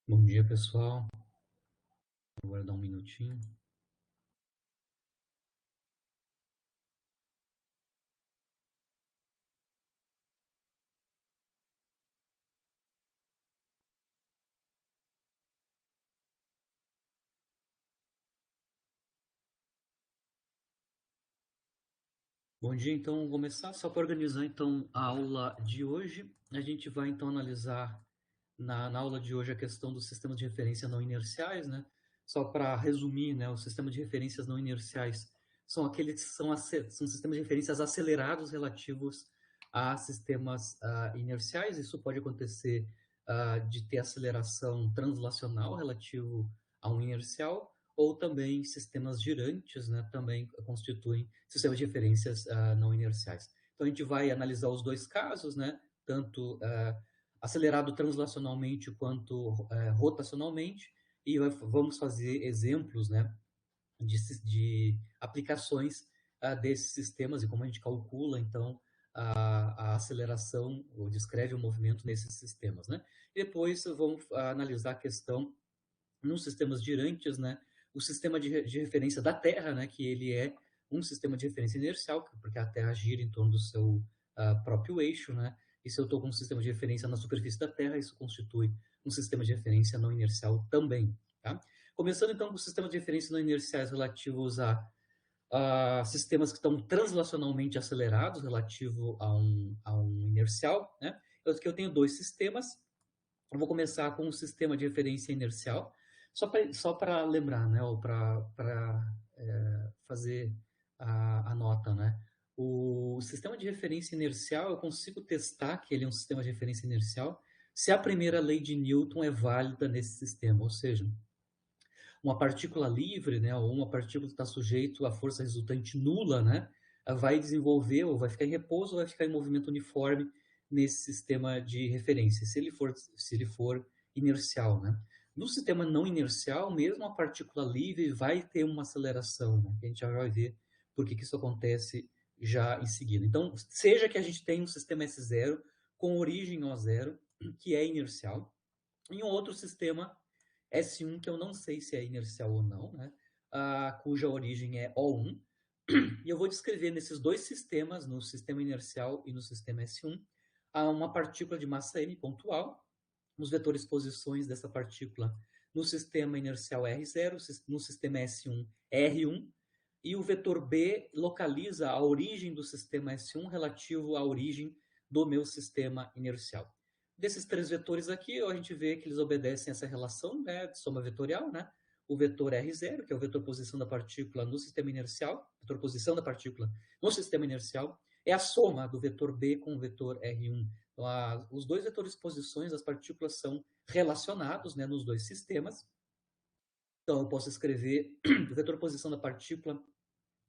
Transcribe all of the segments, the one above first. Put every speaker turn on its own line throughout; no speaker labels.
Bom dia, pessoal. Vou aguardar um minutinho. Bom dia, então, vamos começar só para organizar então a aula de hoje. A gente vai então analisar na aula de hoje a questão dos sistemas de referência não inerciais, né? Só para resumir, né, o sistema de referências não inerciais são aqueles que são sistemas de referências acelerados relativos a sistemas inerciais. Isso pode acontecer de ter aceleração translacional relativo a um inercial, ou também sistemas girantes, né, também constituem sistemas de referências não inerciais. Então, a gente vai analisar os dois casos, né, tanto acelerado translacionalmente quanto rotacionalmente, e vamos fazer exemplos, né, de aplicações desses sistemas e como a gente calcula, então, a aceleração, ou descreve o movimento nesses sistemas, né? E depois vamos analisar a questão nos sistemas girantes, né, o sistema de referência da Terra, né, que ele é um sistema de referência inercial, porque a Terra gira em torno do seu próprio eixo, né, e se eu estou com um sistema de referência na superfície da Terra, isso constitui um sistema de referência não inercial também. Tá? Começando então com o sistema de referência não inerciais relativos a sistemas que estão translacionalmente acelerados relativo a um inercial, né? Eu tenho dois sistemas. Eu vou começar com o sistema de referência inercial, só para lembrar, né, ou para fazer a nota, né? O sistema de referência inercial, eu consigo testar que ele é um sistema de referência inercial se a primeira lei de Newton é válida nesse sistema, ou seja, uma partícula livre, né, ou uma partícula que está sujeito à força resultante nula, né, vai desenvolver, ou vai ficar em repouso, ou vai ficar em movimento uniforme nesse sistema de referência, se ele for inercial, né. No sistema não inercial, mesmo a partícula livre vai ter uma aceleração, né, que a gente já vai ver por que isso acontece já em seguida. Então, seja que a gente tenha um sistema S0 com origem O0, que é inercial, em um outro sistema S1, que eu não sei se é inercial ou não, né? Cuja origem é O1. E eu vou descrever nesses dois sistemas, no sistema inercial e no sistema S1, uma partícula de massa m pontual, os vetores posições dessa partícula no sistema inercial R0, no sistema S1 R1, e o vetor B localiza a origem do sistema S1 relativo à origem do meu sistema inercial. Desses três vetores aqui, a gente vê que eles obedecem essa relação, né, de soma vetorial, né? O vetor R0, que é o vetor posição da partícula no sistema inercial, vetor posição da partícula no sistema inercial, é a soma do vetor B com o vetor R1. Então, os dois vetores posições das partículas são relacionados, né, nos dois sistemas. Então, eu posso escrever o vetor posição da partícula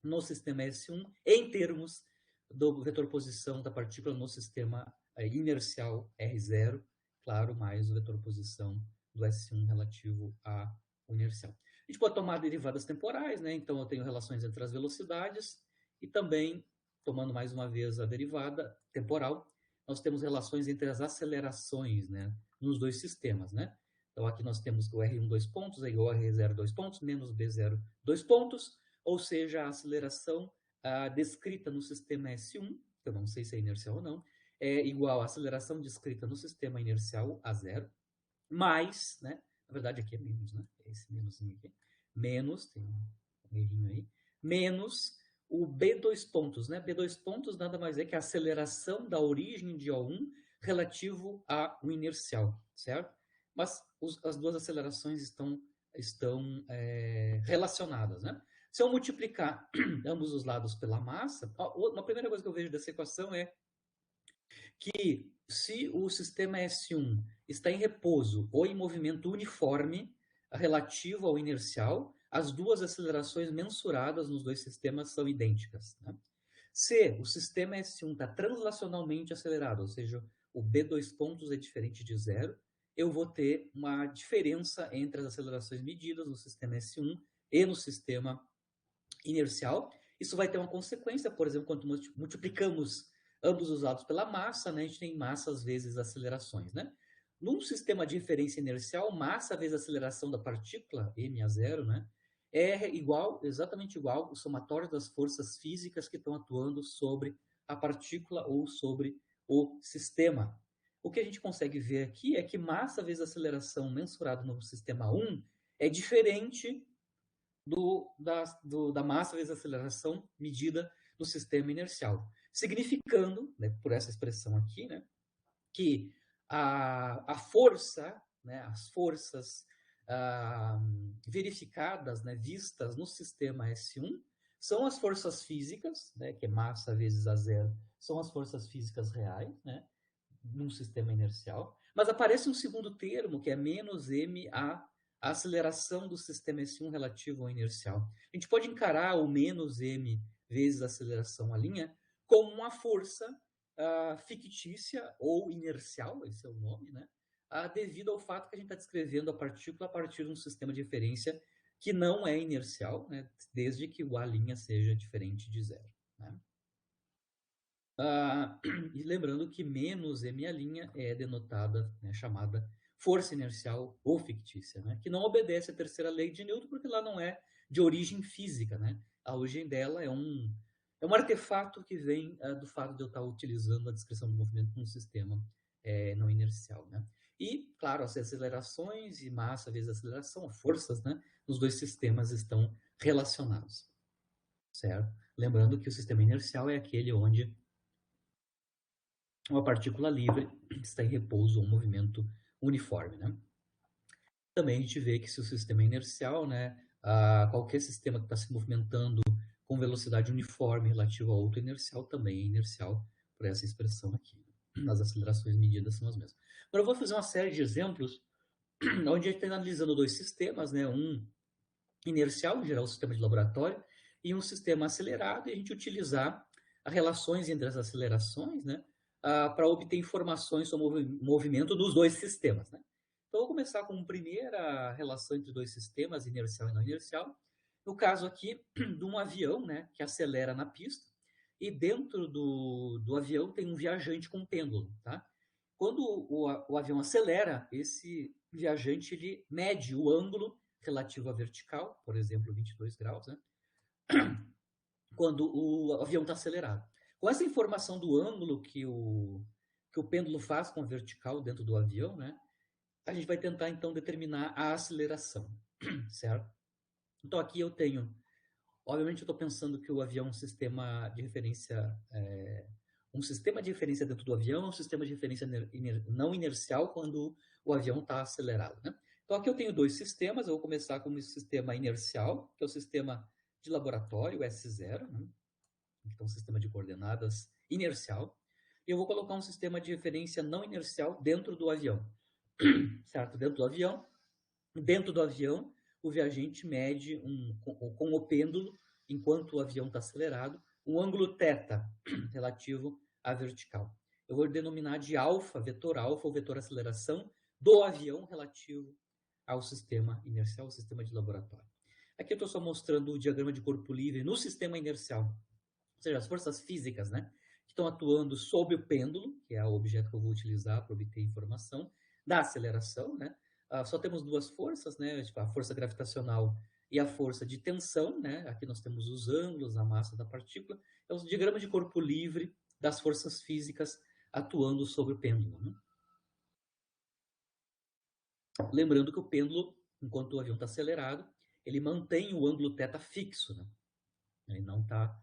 no sistema S1 em termos do vetor posição da partícula no sistema inercial R0, claro, mais o vetor posição do S1 relativo à inercial. A gente pode tomar derivadas temporais, né? Então eu tenho relações entre as velocidades e também, tomando mais uma vez a derivada temporal, nós temos relações entre as acelerações, né, nos dois sistemas, né? Então aqui nós temos o R1 dois pontos é igual a R0 dois pontos menos B0 dois pontos, ou seja, a aceleração descrita no sistema S1, que eu não sei se é inercial ou não, é igual à aceleração descrita no sistema inercial A0, mais, né, na verdade aqui é menos, né, esse menoszinho aqui, menos, tem um errinho aí, menos o B dois pontos, né, B dois pontos nada mais é que a aceleração da origem de O1 relativo a um inercial, certo? Mas as duas acelerações estão relacionadas, né? Se eu multiplicar ambos os lados pela massa, uma primeira coisa que eu vejo dessa equação é que se o sistema S1 está em repouso ou em movimento uniforme relativo ao inercial, as duas acelerações mensuradas nos dois sistemas são idênticas. Né? Se o sistema S1 está translacionalmente acelerado, ou seja, o B dois pontos é diferente de zero, eu vou ter uma diferença entre as acelerações medidas no sistema S1 e no sistema inercial. Isso vai ter uma consequência, por exemplo, quando multiplicamos ambos os lados pela massa, né, a gente tem massa vezes acelerações. Né? num sistema de referência inercial, massa vezes aceleração da partícula, m a zero, né, é igual, exatamente igual, o somatório das forças físicas que estão atuando sobre a partícula ou sobre o sistema. O que a gente consegue ver aqui é que massa vezes aceleração mensurado no sistema 1 é diferente da massa vezes aceleração medida no sistema inercial. Significando, né, por essa expressão aqui, né, que a força, né, as forças verificadas, né, vistas no sistema S1, são as forças físicas, né, que é massa vezes a zero, são as forças físicas reais, né, num sistema inercial, mas aparece um segundo termo, que é menos m a aceleração do sistema S1 relativo ao inercial. A gente pode encarar o menos m vezes a aceleração à linha como uma força fictícia ou inercial, esse é o nome, né? Devido ao fato que a gente está descrevendo a partícula a partir de um sistema de referência que não é inercial, né? Desde que o A' seja diferente de zero. Né? E lembrando que menos m' é denotada, né, chamada força inercial ou fictícia, né, que não obedece à terceira lei de Newton, porque lá não é de origem física. Né? A origem dela é um artefato que vem do fato de eu estar utilizando a descrição do movimento num sistema não inercial. Né? E, claro, as acelerações e massa vezes aceleração, forças, né, nos dois sistemas estão relacionados. Certo? Lembrando que o sistema inercial é aquele onde uma partícula livre está em repouso ou movimento uniforme. Né? Também a gente vê que se o sistema é inercial, né, qualquer sistema que está se movimentando com velocidade uniforme relativa a outro inercial também é inercial por essa expressão aqui. As acelerações medidas são as mesmas. Agora eu vou fazer uma série de exemplos onde a gente está analisando dois sistemas, né, um inercial, em geral o sistema de laboratório, e um sistema acelerado, e a gente utilizar as relações entre as acelerações, né, para obter informações sobre o movimento dos dois sistemas. Né? Então, eu vou começar com a primeira relação entre dois sistemas, inercial e não inercial. No caso aqui, de um avião, né, que acelera na pista, e dentro do avião tem um viajante com um pêndulo. Tá? Quando o avião acelera, esse viajante ele mede o ângulo relativo à vertical, por exemplo, 22 graus, né? Quando o avião está acelerado. Com essa informação do ângulo que o pêndulo faz com a vertical dentro do avião, né? A gente vai tentar, então, determinar a aceleração, certo? Então, aqui eu tenho... Obviamente, eu estou pensando que o avião é um sistema de referência... um sistema de referência dentro do avião é um sistema de referência não inercial quando o avião está acelerado, né? Então, aqui eu tenho dois sistemas. Eu vou começar com o sistema inercial, que é o sistema de laboratório, S0, né? Então, sistema de coordenadas inercial. E eu vou colocar um sistema de referência não inercial dentro do avião, certo? Dentro do avião, o viajante mede com o pêndulo, enquanto o avião está acelerado, um ângulo θ relativo à vertical. Eu vou denominar de alfa, vetor alfa, ou vetor aceleração do avião relativo ao sistema inercial, ao sistema de laboratório. Aqui eu estou só mostrando o diagrama de corpo livre no sistema inercial, ou seja, as forças físicas, né, que estão atuando sobre o pêndulo, que é o objeto que eu vou utilizar para obter informação da aceleração. Né? Só temos duas forças, né, a força gravitacional e a força de tensão. Né? Aqui nós temos os ângulos, a massa da partícula. É o diagrama de corpo livre das forças físicas atuando sobre o pêndulo. Né? Lembrando que o pêndulo, enquanto o avião está acelerado, ele mantém o ângulo θ fixo. Né? Ele não está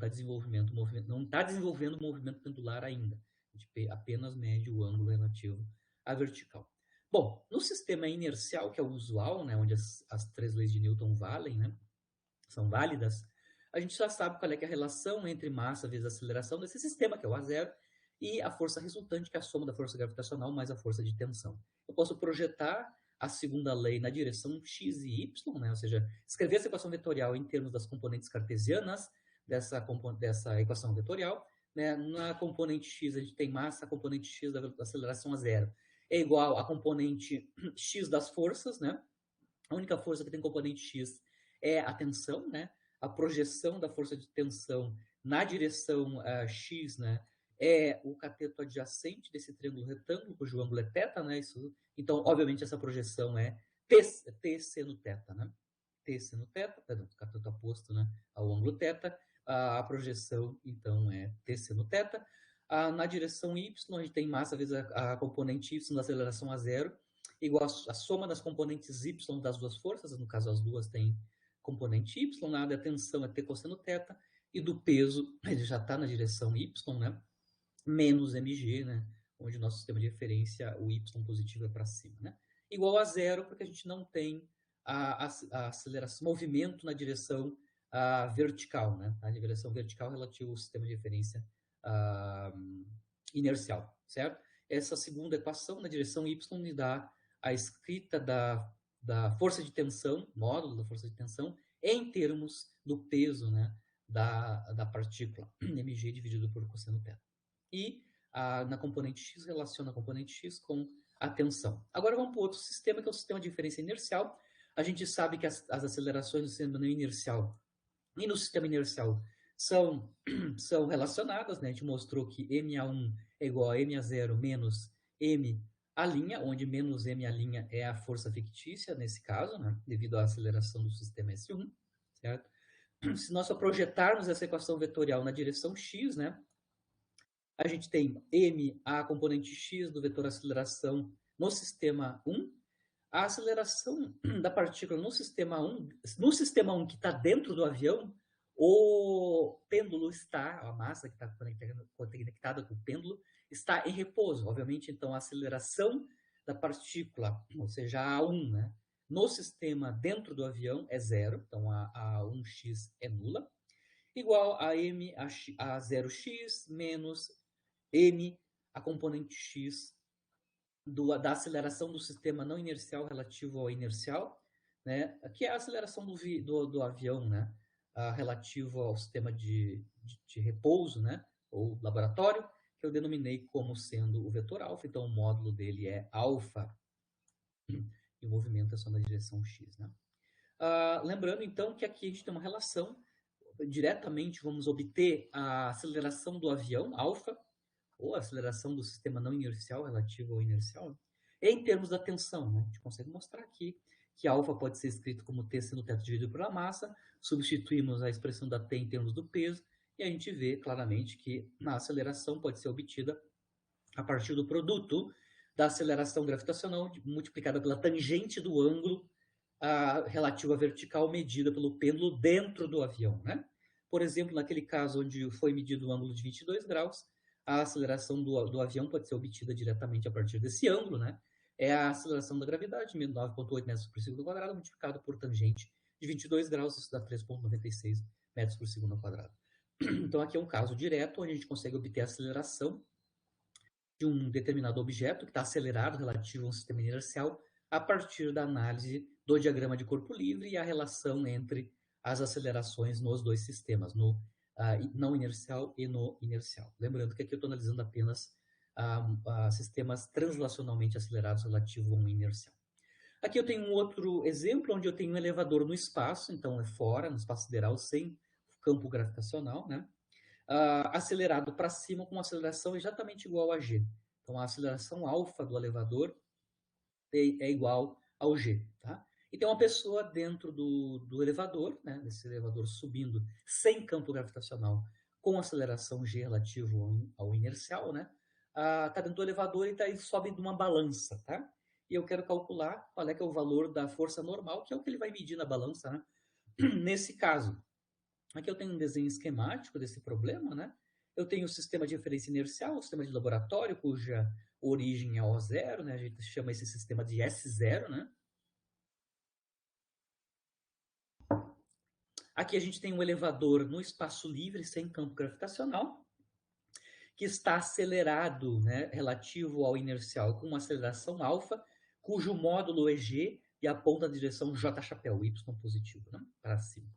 desenvolvendo movimento pendular ainda. A gente apenas mede o ângulo relativo à vertical. Bom, no sistema inercial, que é o usual, né, onde as três leis de Newton valem, né, são válidas, a gente já sabe qual é, que é a relação entre massa vezes aceleração desse sistema, que é o A0, e a força resultante, que é a soma da força gravitacional mais a força de tensão. Eu posso projetar a segunda lei na direção x e y, né? Ou seja, escrever essa equação vetorial em termos das componentes cartesianas dessa equação vetorial. Né? Na componente x a gente tem massa, a componente x da aceleração a zero é igual à componente x das forças. Né? A única força que tem componente x é a tensão. Né? A projeção da força de tensão na direção x, né, é o cateto adjacente desse triângulo retângulo, cujo ângulo é θ, né? Então, obviamente, essa projeção é T seno θ, né? T seno θ, perdão, cateto oposto, né, ao ângulo θ, a projeção, então, é T seno θ. Na direção y, a gente tem massa vezes a componente y da aceleração a zero, igual a soma das componentes y das duas forças, no caso as duas têm componente y, na área da tensão é T cosseno θ, e do peso, ele já está na direção y, né, menos mg, né, onde o nosso sistema de referência, o y positivo é para cima, né, igual a zero, porque a gente não tem a aceleração, movimento na direção vertical, né, a direção vertical relativa ao sistema de referência inercial, certo? Essa segunda equação, na direção y, me dá a escrita da força de tensão, módulo da força de tensão, em termos do peso, né, da partícula, mg dividido por cosseno θ. E na componente x, relaciona a componente x com a tensão. Agora vamos para o outro sistema, que é o sistema de referência inercial. A gente sabe que as acelerações do sistema não inercial e no sistema inercial são relacionadas, né? A gente mostrou que ma1 é igual a ma0 menos m a linha, onde menos m a linha é a força fictícia, nesse caso, né? Devido à aceleração do sistema S1, certo? Se nós só projetarmos essa equação vetorial na direção x, né? A gente tem m, a componente x do vetor aceleração no sistema 1, a aceleração da partícula no sistema 1 que está dentro do avião, o pêndulo está, a massa que está conectada com o pêndulo, está em repouso. Obviamente, então, a aceleração da partícula, ou seja, a A1, né, no sistema dentro do avião é zero, então a 1x é nula, igual a m a 0x menos m, a componente x da aceleração do sistema não inercial relativo ao inercial, né, que é a aceleração do avião, né, relativo ao sistema de repouso, né, ou laboratório, que eu denominei como sendo o vetor alfa. Então, o módulo dele é alfa, e o movimento é só na direção x, né. Lembrando, então, que aqui a gente tem uma relação, diretamente vamos obter a aceleração do avião, alfa, ou a aceleração do sistema não inercial relativo ao inercial, em termos da tensão, né? A gente consegue mostrar aqui que alfa pode ser escrito como T seno θ dividido pela massa, substituímos a expressão da T em termos do peso, e a gente vê claramente que a aceleração pode ser obtida a partir do produto da aceleração gravitacional multiplicada pela tangente do ângulo relativo à vertical medida pelo pêndulo dentro do avião, né? Por exemplo, naquele caso onde foi medido o ângulo de 22 graus, a aceleração do avião pode ser obtida diretamente a partir desse ângulo, né? É a aceleração da gravidade, 9,8 metros por segundo ao quadrado, multiplicado por tangente de 22 graus, isso dá 3,96 metros por segundo ao quadrado. Então, aqui é um caso direto, onde a gente consegue obter a aceleração de um determinado objeto que está acelerado relativo a um sistema inercial a partir da análise do diagrama de corpo livre e a relação entre as acelerações nos dois sistemas, no não inercial e no inercial. Lembrando que aqui eu estou analisando apenas sistemas translacionalmente acelerados relativo a um inercial. Aqui eu tenho um outro exemplo onde eu tenho um elevador no espaço, então é fora, no espaço sideral, sem campo gravitacional, né? Acelerado para cima com uma aceleração exatamente igual a g. Então a aceleração alfa do elevador é igual ao g, tá? E tem uma pessoa dentro do elevador, né, desse elevador subindo sem campo gravitacional, com aceleração g relativo ao inercial, né? Tá dentro do elevador e ele sobe de uma balança, tá? E eu quero calcular qual é que é o valor da força normal, que é o que ele vai medir na balança, né? Nesse caso, aqui eu tenho um desenho esquemático desse problema, né? Eu tenho o sistema de referência inercial, o sistema de laboratório, cuja origem é O0, né? A gente chama esse sistema de S0, né? Aqui a gente tem um elevador no espaço livre, sem campo gravitacional, que está acelerado, né, relativo ao inercial, com uma aceleração alfa, cujo módulo é g e aponta na direção J chapéu, Y positivo, né, para cima.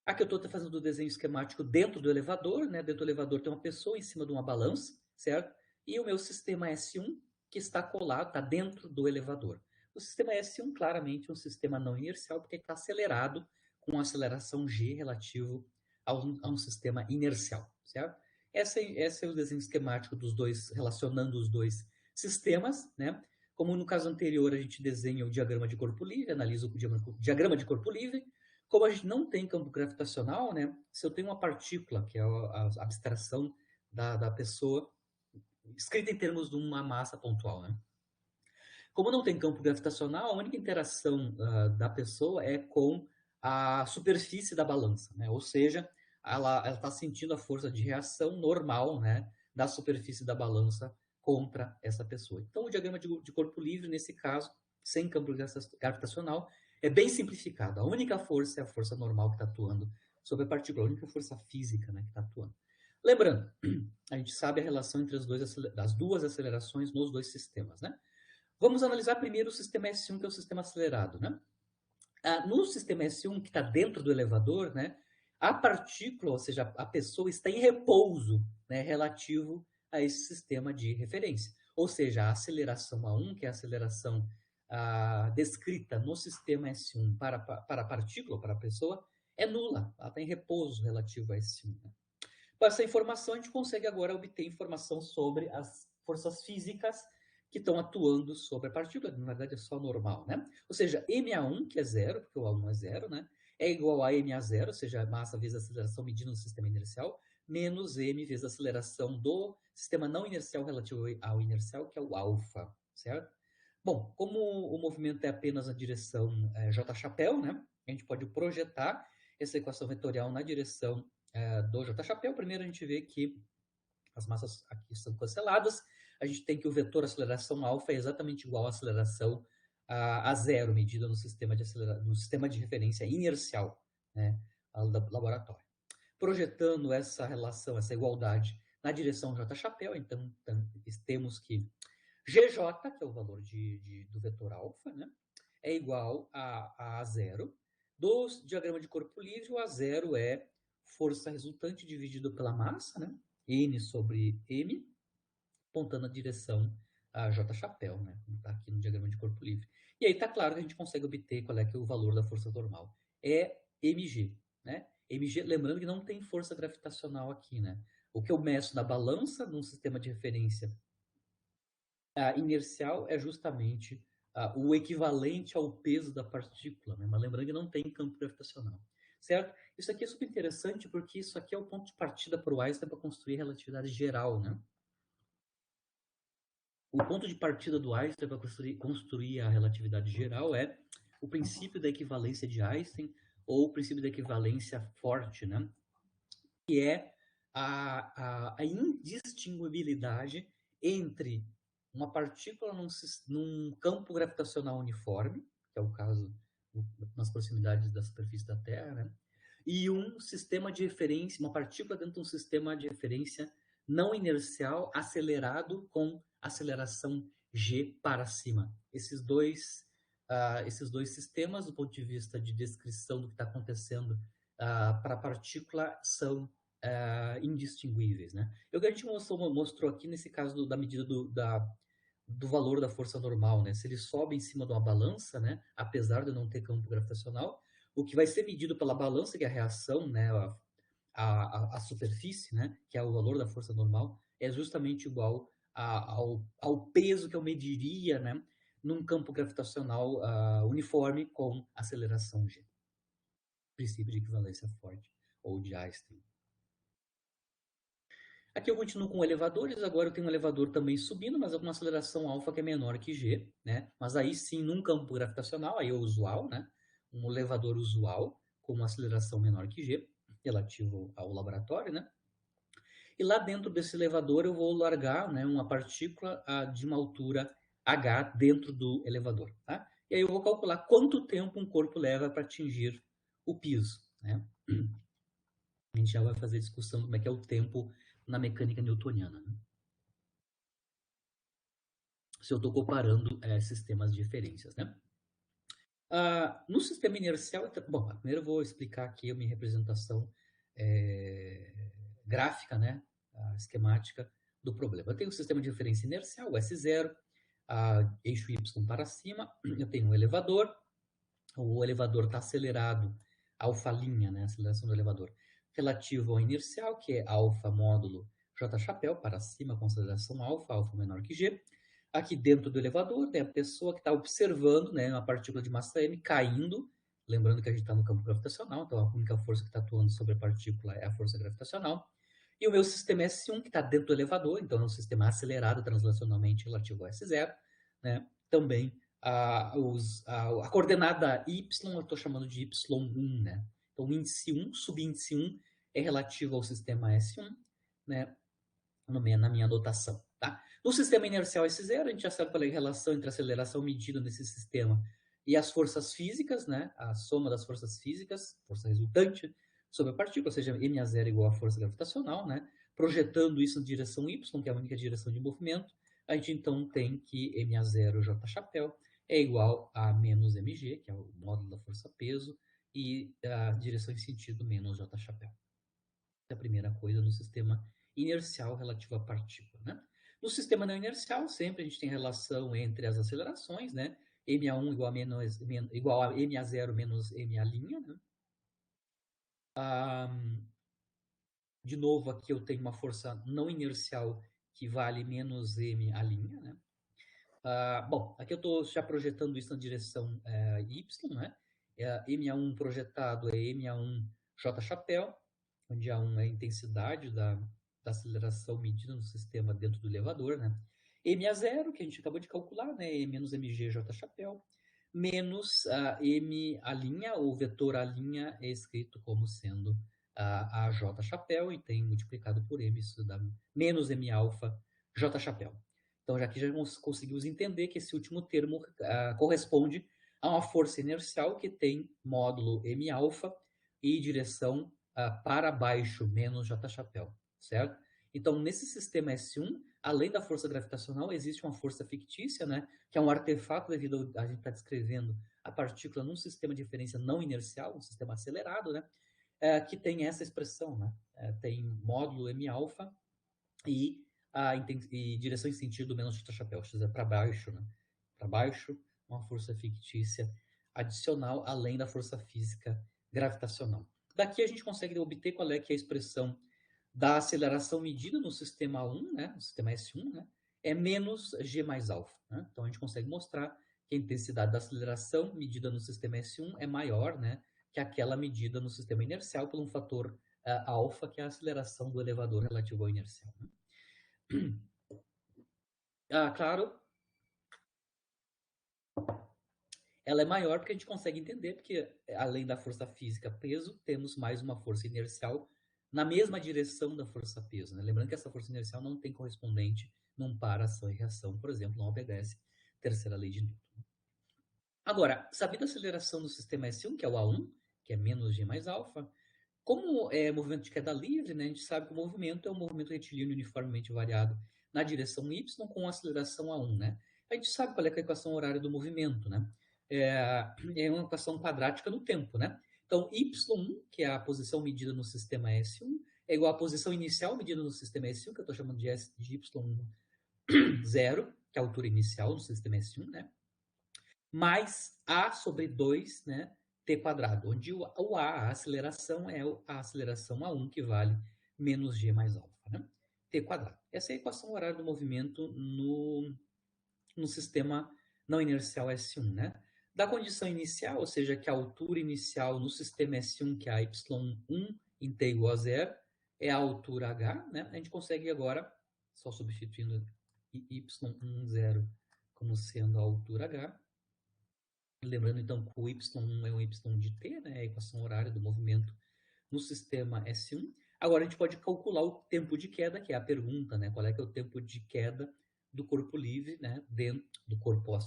Aqui eu estou fazendo o desenho esquemático dentro do elevador, né? Dentro do elevador tem uma pessoa em cima de uma balança, certo? E o meu sistema S1, que está colado, está dentro do elevador. O sistema S1, claramente, é um sistema não inercial, porque está acelerado com aceleração g relativo a um sistema inercial, certo? Esse é o desenho esquemático dos dois, relacionando os dois sistemas, né? Como no caso anterior, a gente desenha o diagrama de corpo livre, analisa o diagrama de corpo livre. Como a gente não tem campo gravitacional, né? Se eu tenho uma partícula, que é a abstração da pessoa, escrita em termos de uma massa pontual, né? Como não tem campo gravitacional, a única interação da pessoa é com a superfície da balança, né? Ou seja, ela está sentindo a força de reação normal, né, da superfície da balança contra essa pessoa. Então, o diagrama de corpo livre, nesse caso, sem campo gravitacional, é bem simplificado. A única força é a força normal que está atuando sobre a partícula, a única força física, né, que está atuando. Lembrando, a gente sabe a relação entre as duas acelerações nos dois sistemas, né? Vamos analisar primeiro o sistema S1, que é o sistema acelerado, né? No sistema S1, que está dentro do elevador, né, a partícula, ou seja, a pessoa está em repouso, né, relativo a esse sistema de referência. Ou seja, a aceleração A1, que é a aceleração descrita no sistema S1 para a partícula, para a pessoa, é nula. Ela está em repouso relativo a S1. Né? Com essa informação, a gente consegue agora obter informação sobre as forças físicas que estão atuando sobre a partícula, na verdade é só normal, né? Ou seja, MA1, que é zero, porque o A1 é zero, né? É igual a MA0, ou seja, a massa vezes a aceleração medida no sistema inercial, menos M vezes a aceleração do sistema não inercial relativo ao inercial, que é o alfa, certo? Bom, como o movimento é apenas na direção J-chapéu, né? A gente pode projetar essa equação vetorial na direção do J-chapéu. Primeiro a gente vê que as massas aqui são canceladas. A gente tem que o vetor aceleração alfa é exatamente igual à aceleração a zero, medida no sistema de referência inercial, né, do laboratório. Projetando essa relação, essa igualdade na direção J-chapéu, então temos que GJ, que é o valor do vetor alfa, né, é igual a zero. Do diagrama de corpo livre, o A0 é força resultante dividido pela massa, né? N sobre M, apontando a direção a J-chapéu, né? Como está aqui no diagrama de corpo livre. E aí está claro que a gente consegue obter qual é, que é o valor da força normal. É mg, né? mg, lembrando que não tem força gravitacional aqui, né? O que eu meço na balança, num sistema de referência inercial, é justamente o equivalente ao peso da partícula, né? Mas lembrando que não tem campo gravitacional, certo? Isso aqui é super interessante porque isso aqui é o ponto de partida para o Einstein para construir a relatividade geral, né? O ponto de partida do Einstein para construir a relatividade geral é o princípio da equivalência de Einstein ou o princípio da equivalência forte, né? Que é a indistinguibilidade entre uma partícula num campo gravitacional uniforme, que é o caso nas proximidades da superfície da Terra, né? E um sistema de referência, uma partícula dentro de um sistema de referência não inercial acelerado com aceleração g para cima. Esses dois sistemas, do ponto de vista de descrição do que está acontecendo para a partícula, são indistinguíveis, né? O que a gente mostrou aqui nesse caso da medida do valor da força normal, né? Se ele sobe em cima de uma balança, né? Apesar de não ter campo gravitacional, o que vai ser medido pela balança, que é a reação, né? A superfície, né? Que é o valor da força normal, é justamente igual ao peso que eu mediria, né? Num campo gravitacional uniforme com aceleração g. Princípio de equivalência forte, ou de Einstein. Aqui eu continuo com elevadores, agora eu tenho um elevador também subindo, mas com uma aceleração alfa que é menor que g, né? Mas aí sim, num campo gravitacional, aí é o usual, né? Um elevador usual com uma aceleração menor que g, relativo ao laboratório, né? E lá dentro desse elevador eu vou largar, né, uma partícula de uma altura h dentro do elevador, tá? E aí eu vou calcular quanto tempo um corpo leva para atingir o piso, né? A gente já vai fazer discussão como é que é o tempo na mecânica newtoniana, né? Se eu estou comparando sistemas de referências, né? No sistema inercial, bom, primeiro eu vou explicar aqui a minha representação gráfica, né, esquemática do problema. Eu tenho o sistema de referência inercial, o S0, eixo Y para cima, eu tenho um elevador, o elevador está acelerado, alfa linha, né, aceleração do elevador, relativo ao inercial, que é alfa módulo J chapéu, para cima, consideração alfa, alfa menor que G. Aqui dentro do elevador tem a pessoa que está observando, né, uma partícula de massa m caindo, lembrando que a gente está no campo gravitacional, então a única força que está atuando sobre a partícula é a força gravitacional. E o meu sistema S1, que está dentro do elevador, então é um sistema acelerado translacionalmente relativo ao S0, né? Também a coordenada Y eu estou chamando de Y1, né? Então o índice 1, subíndice 1 é relativo ao sistema S1, né? Na minha anotação, tá? No sistema inercial S0, a gente já sabe qual é a relação entre a aceleração medida nesse sistema e as forças físicas, né? A soma das forças físicas, força resultante, sobre a partícula, ou seja, ma0 igual à força gravitacional, né? Projetando isso na direção y, que é a única direção de movimento, a gente então tem que ma0 j chapéu é igual a menos mg, que é o módulo da força-peso, e a direção em sentido menos j chapéu. É a primeira coisa no sistema inercial relativo à partícula, né? No sistema não inercial, sempre a gente tem relação entre as acelerações, né? ma1 igual a ma0 menos ma', né? De novo, aqui eu tenho uma força não inercial que vale menos m a linha, né? Bom, aqui eu estou já projetando isso na direção y, né? ma1 projetado é ma1 j chapéu, onde A1 é a intensidade da aceleração medida no sistema dentro do elevador, né? ma0, que a gente acabou de calcular, né? E menos mg j chapéu, menos m a linha, ou vetor a linha é escrito como sendo a j chapéu, e tem multiplicado por m, isso dá menos m alfa j chapéu. Então, aqui já conseguimos entender que esse último termo corresponde a uma força inercial que tem módulo m alfa e direção para baixo, menos j chapéu, certo? Então, nesse sistema S1, além da força gravitacional, existe uma força fictícia, né, que é um artefato devido a gente estar descrevendo a partícula num sistema de referência não inercial, um sistema acelerado, né, que tem essa expressão, né, tem módulo m alfa e direção em sentido menos j chapéu, ou seja, para baixo, né, para baixo, uma força fictícia adicional, além da força física gravitacional. Daqui a gente consegue obter qual é que é a expressão da aceleração medida no sistema 1, né, no sistema S1, né, é menos g mais alfa. Né? Então, a gente consegue mostrar que a intensidade da aceleração medida no sistema S1 é maior, né, que aquela medida no sistema inercial por um fator alfa, que é a aceleração do elevador relativo ao inercial. Né? Claro, ela é maior porque a gente consegue entender, porque além da força física peso, temos mais uma força inercial na mesma direção da força peso. Né? Lembrando que essa força inercial não tem correspondente num par ação e reação, por exemplo, não obedece a terceira lei de Newton. Agora, sabida a aceleração do sistema S1, que é o A1, que é menos g mais alfa, como é movimento de queda livre, né, a gente sabe que o movimento é um movimento retilíneo uniformemente variado na direção y com aceleração A1. Né? A gente sabe qual é a equação horária do movimento, né? É uma equação quadrática no tempo, né? Então, y1, que é a posição medida no sistema S1, é igual à posição inicial medida no sistema S1, que eu estou chamando de y1 0, que é a altura inicial no sistema S1, né? Mais A sobre 2, né? T quadrado, onde o A, a aceleração, é a aceleração A1, que vale menos G mais alfa, né? T quadrado. Essa é a equação horária do movimento no sistema não inercial S1, né? Da condição inicial, ou seja, que a altura inicial no sistema S1, que é a y1 em t igual a zero, é a altura h, né? A gente consegue agora, só substituindo y1 zero como sendo a altura h, lembrando então que o y1 é um y de t, né? A equação horária do movimento no sistema S1. Agora a gente pode calcular o tempo de queda, que é a pergunta, né? Qual é que é o tempo de queda do corpo livre, né? Dentro do corpo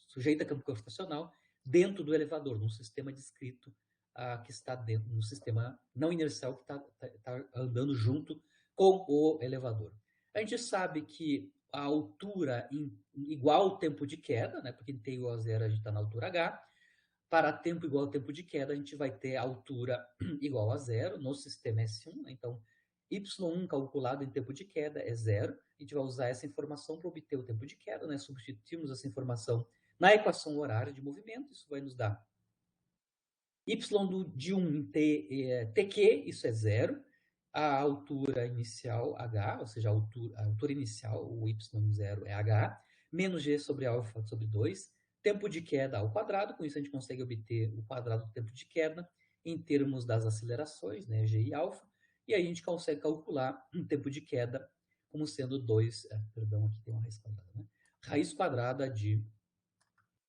sujeito a campo gravitacional, dentro do elevador, num sistema descrito que está dentro, no sistema não inercial que está andando junto com o elevador. A gente sabe que a altura igual ao tempo de queda, né? Porque em t igual a zero a gente está na altura h. Para tempo igual ao tempo de queda, a gente vai ter a altura igual a zero no sistema S1. Né? Então, y1 calculado em tempo de queda é zero. A gente vai usar essa informação para obter o tempo de queda, né? Substituímos essa informação na equação horária de movimento. Isso vai nos dar y de 1 em tq, isso é zero. a altura inicial h, ou seja, a altura inicial, o y0 é h, menos g sobre alfa sobre 2, tempo de queda ao quadrado, com isso a gente consegue obter o quadrado do tempo de queda em termos das acelerações, né, g e alfa, e aí a gente consegue calcular um tempo de queda como sendo 2, perdão, aqui tem uma raiz quadrada, né?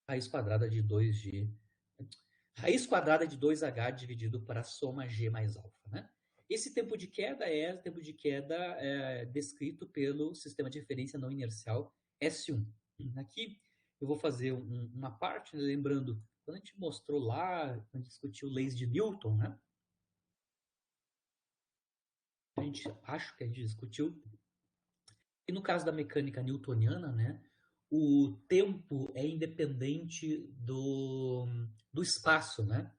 Raiz quadrada de 2g, raiz quadrada de 2h dividido para a soma g mais alfa, né? Esse tempo de queda descrito pelo sistema de referência não inercial S1. Aqui eu vou fazer uma parte, né, lembrando, quando a gente mostrou lá, quando a gente discutiu leis de Newton, né? Acho que a gente discutiu, e no caso da mecânica newtoniana, né, o tempo é independente do espaço, né?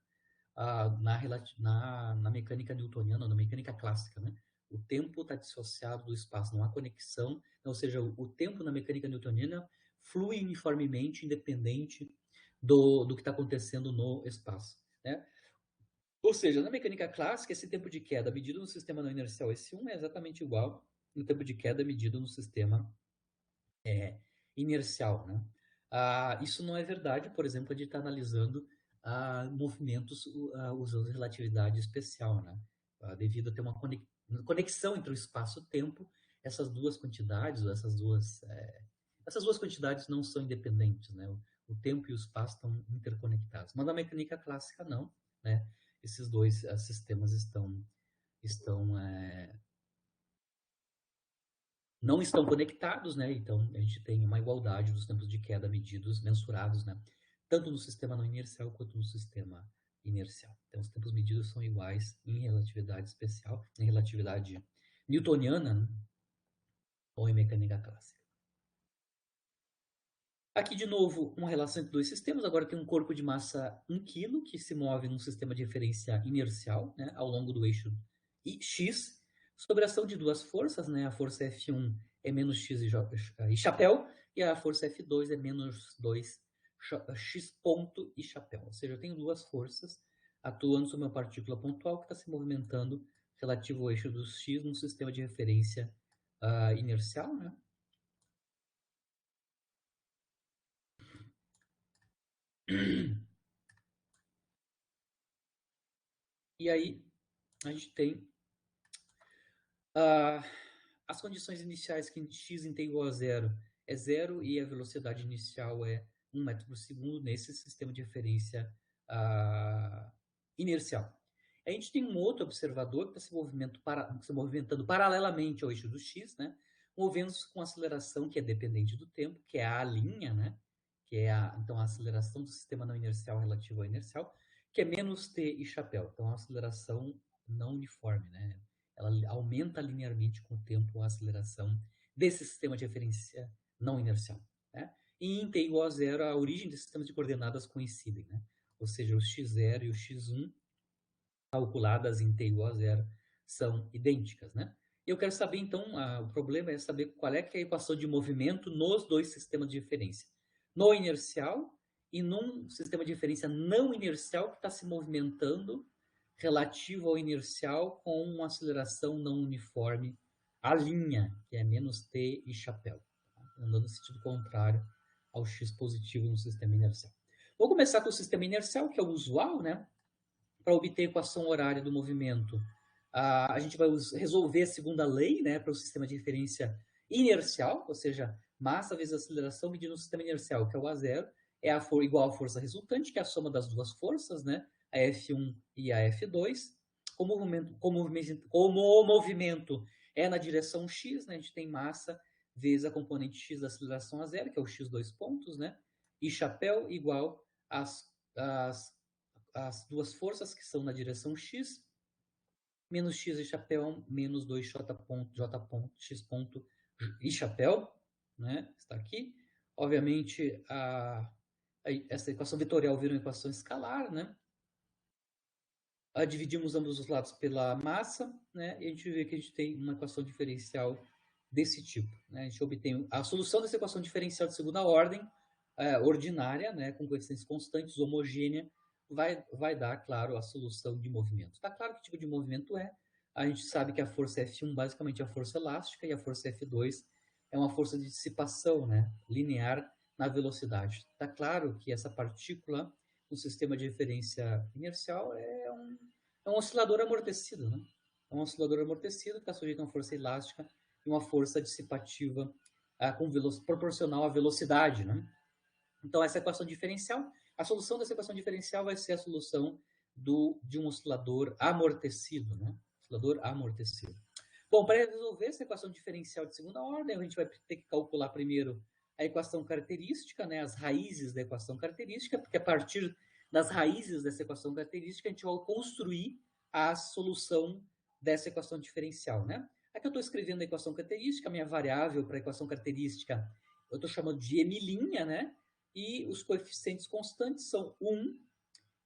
Na mecânica newtoniana, na mecânica clássica, né? O tempo está dissociado do espaço, não há conexão, ou seja, o tempo na mecânica newtoniana flui uniformemente, independente do que está acontecendo no espaço, né? Ou seja, na mecânica clássica, esse tempo de queda medido no sistema não inercial S1 é exatamente igual ao tempo de queda medido no sistema inercial, né? Isso não é verdade, por exemplo, a gente está analisando movimentos usando relatividade especial, né? Devido a ter uma conexão entre o espaço e o tempo, essas duas quantidades, essas duas quantidades não são independentes, né? O tempo e o espaço estão interconectados. Mas na mecânica clássica não, né? Esses dois sistemas estão não estão conectados, né? Então a gente tem uma igualdade dos tempos de queda medidos, mensurados, né? Tanto no sistema não inercial quanto no sistema inercial. Então os tempos medidos são iguais em relatividade especial, em relatividade newtoniana, né? Ou em mecânica clássica. Aqui, de novo, uma relação entre dois sistemas. Agora tem um corpo de massa 1 kg que se move num sistema de referência inercial, né, ao longo do eixo X, sob a ação de duas forças, né, a força F1 é menos x e chapéu, e a força F2 é menos 2 x ponto e chapéu. Ou seja, eu tenho duas forças atuando sobre uma partícula pontual que está se movimentando relativo ao eixo dos X num sistema de referência inercial, né? E aí a gente tem as condições iniciais que x em t igual a zero é zero e a velocidade inicial é 1 metro por segundo nesse sistema de referência inercial. A gente tem um outro observador que está se movimentando paralelamente ao eixo do x, né? Movendo-se com aceleração que é dependente do tempo, que é a linha, né? Que é então, a aceleração do sistema não inercial relativo ao inercial, que é menos t e chapéu. Então, a aceleração não uniforme, né? Ela aumenta linearmente com o tempo a aceleração desse sistema de referência não inercial, né? E em t igual a zero, a origem desses sistemas de coordenadas coincidem, né? Ou seja, o x0 e o x1 calculadas em t igual a zero são idênticas, né? E eu quero saber, então, o problema é saber qual é que é a equação de movimento nos dois sistemas de referência. No inercial e num sistema de referência não inercial que está se movimentando relativo ao inercial com uma aceleração não uniforme, a linha, que é menos t e chapéu, andando no sentido contrário ao x positivo no sistema inercial. Vou começar com o sistema inercial, que é o usual, né? Para obter a equação horária do movimento, a gente vai resolver a segunda lei, né, para o sistema de referência inercial, ou seja, massa vezes aceleração medindo o sistema inercial, que é o A0, é igual à força resultante, que é a soma das duas forças, né, a F1 e a F2. Como o movimento é na direção x, né, a gente tem massa vezes a componente x da aceleração a zero, que é o x dois pontos, né, e chapéu igual as duas forças que são na direção x, menos x e chapéu, menos 2j ponto, j ponto, x ponto e chapéu, né? Está aqui. Obviamente, essa equação vetorial vira uma equação escalar, né? Dividimos ambos os lados pela massa, né? E a gente vê que a gente tem uma equação diferencial desse tipo, né? A gente obtém a solução dessa equação diferencial de segunda ordem, ordinária, né? Com coeficientes constantes, homogênea, vai dar, claro, a solução de movimento. Está claro que tipo de movimento é, A gente sabe que a força F1 basicamente é a força elástica e a força F2 é uma força de dissipação, né, linear na velocidade. Está claro que essa partícula no sistema de referência inercial é um oscilador amortecido, né? É um oscilador amortecido que está sujeito a uma força elástica e uma força dissipativa proporcional à velocidade, né? Então, essa equação diferencial, a solução dessa equação diferencial vai ser a solução de um oscilador amortecido, né? Oscilador amortecido. Bom, para resolver essa equação diferencial de segunda ordem, a gente vai ter que calcular primeiro a equação característica, né? As raízes da equação característica, porque a partir das raízes dessa equação característica, a gente vai construir a solução dessa equação diferencial, né? Aqui eu estou escrevendo a equação característica, a minha variável para a equação característica eu estou chamando de m', né? E os coeficientes constantes são 1,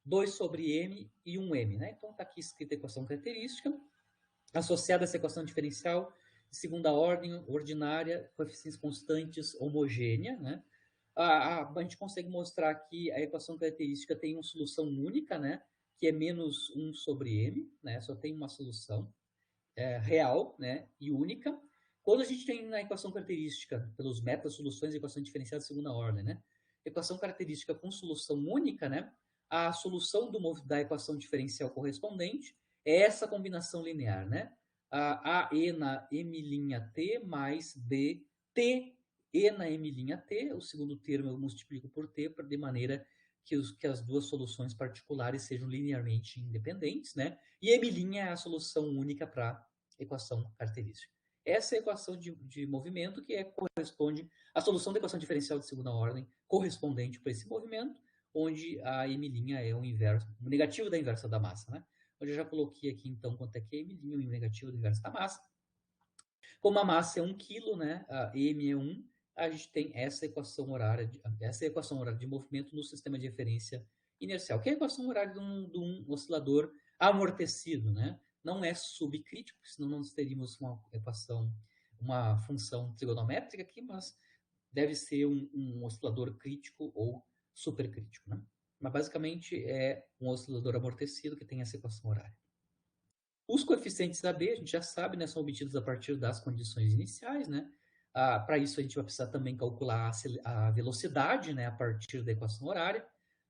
2 sobre m e 1m, né? Então está aqui escrita a equação característica, associada a essa equação diferencial de segunda ordem, ordinária, coeficientes constantes, homogênea, né? A gente consegue mostrar que a equação característica tem uma solução única, né? Que é menos 1 sobre m, né? Só tem uma solução real, né? E única. Quando a gente tem na equação característica, pelos métodos, soluções de equação diferencial de segunda ordem, né? Equação característica com solução única, né? A solução da equação diferencial correspondente é essa combinação linear, né? A e na m'T mais b t e na m'T, o segundo termo eu multiplico por t, de maneira que as duas soluções particulares sejam linearmente independentes, né? E m' é a solução única para a equação característica. Essa é a equação de movimento que corresponde à solução da equação diferencial de segunda ordem correspondente para esse movimento, onde a m' é o inverso, o negativo da inversa da massa, né? Onde eu já coloquei aqui, então, quanto é que é m', o negativo da inversa da massa. Como a massa é 1 kg, né? A m é 1, a gente tem essa equação horária de movimento no sistema de referência inercial, que é a equação horária de um oscilador amortecido, né? Não é subcrítico, senão nós teríamos uma função trigonométrica aqui, mas deve ser um oscilador crítico ou supercrítico, né? Mas basicamente é um oscilador amortecido que tem essa equação horária. Os coeficientes AB, a gente já sabe, né, são obtidos a partir das condições iniciais, né? Para isso, a gente vai precisar também calcular a velocidade, né, a partir da equação horária.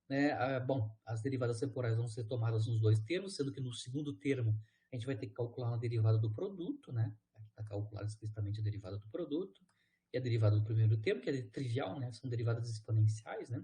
Né? Bom, as derivadas temporais vão ser tomadas nos dois termos, sendo que no segundo termo a gente vai ter que calcular uma derivada do produto, né? Aqui está calculada explicitamente a derivada do produto e a derivada do primeiro termo, que é trivial, né? São derivadas exponenciais, né?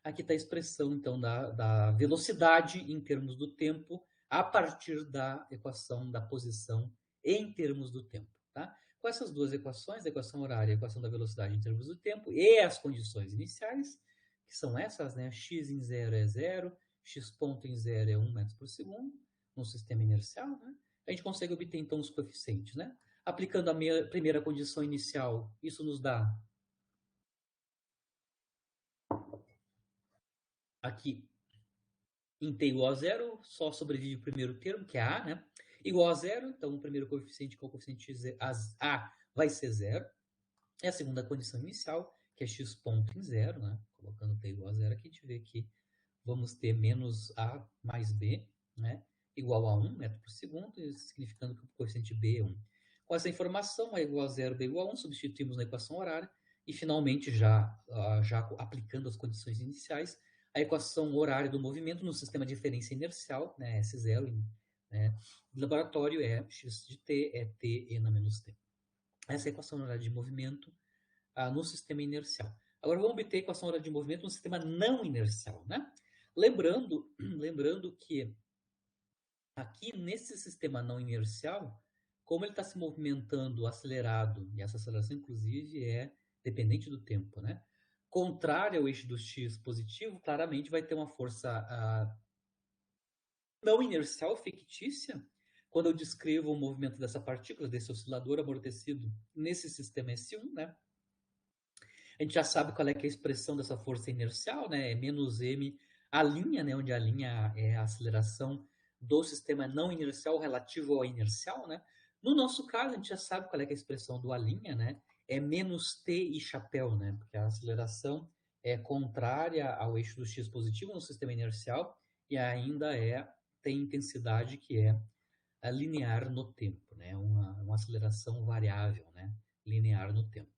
Aqui está a expressão, então, da velocidade em termos do tempo a partir da equação da posição em termos do tempo. Tá? Com essas duas equações, a equação horária e a equação da velocidade em termos do tempo e as condições iniciais, que são essas, né? X em 0 é 0, x ponto em 0 é 1 metro por segundo, no sistema inercial, né? A gente consegue obter, então, os coeficientes. Né? Aplicando a primeira condição inicial, isso nos dá aqui em t igual a zero, só sobrevive o primeiro termo, que é a, né? Igual a zero, então o primeiro coeficiente, que é o coeficiente a vai ser zero. E a segunda condição inicial, que é x ponto em zero, né? Colocando t igual a zero aqui, a gente vê que vamos ter menos a mais b, né? Igual a 1 metro por segundo, significando que o coeficiente b é 1. Com essa informação, a igual a zero, b igual a 1, substituímos na equação horária e, finalmente, já aplicando as condições iniciais, a equação horária do movimento no sistema de referência inercial, né, S0, né, do laboratório é x de t, é t e na menos t. Essa é a equação horária de movimento no sistema inercial. Agora vamos obter a equação horária de movimento no sistema não inercial. Né? Lembrando que aqui nesse sistema não inercial, como ele está se movimentando acelerado, e essa aceleração, inclusive, é dependente do tempo, né? Contrária ao eixo do x positivo, claramente vai ter uma força não inercial fictícia quando eu descrevo o movimento dessa partícula, desse oscilador amortecido nesse sistema S1, né? A gente já sabe qual é, que é a expressão dessa força inercial, né? É menos m, a linha, né? Onde a linha é a aceleração do sistema não inercial relativo ao inercial, né? No nosso caso, a gente já sabe qual é, que é a expressão do a', né? É menos t e chapéu, né? Porque a aceleração é contrária ao eixo do x positivo no sistema inercial e ainda tem intensidade que é linear no tempo, né? Uma aceleração variável, né? Linear no tempo.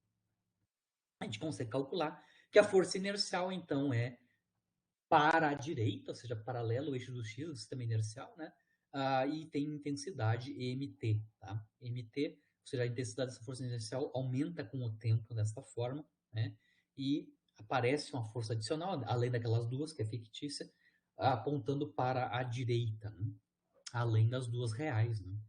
A gente consegue calcular que a força inercial, então, é para a direita, ou seja, paralelo ao eixo do x do sistema inercial, né? E tem intensidade mt, tá? mt, ou seja, a intensidade dessa força inercial aumenta com o tempo desta forma, né? E aparece uma força adicional, além daquelas duas, que é fictícia, apontando para a direita, né? Além das duas reais, né?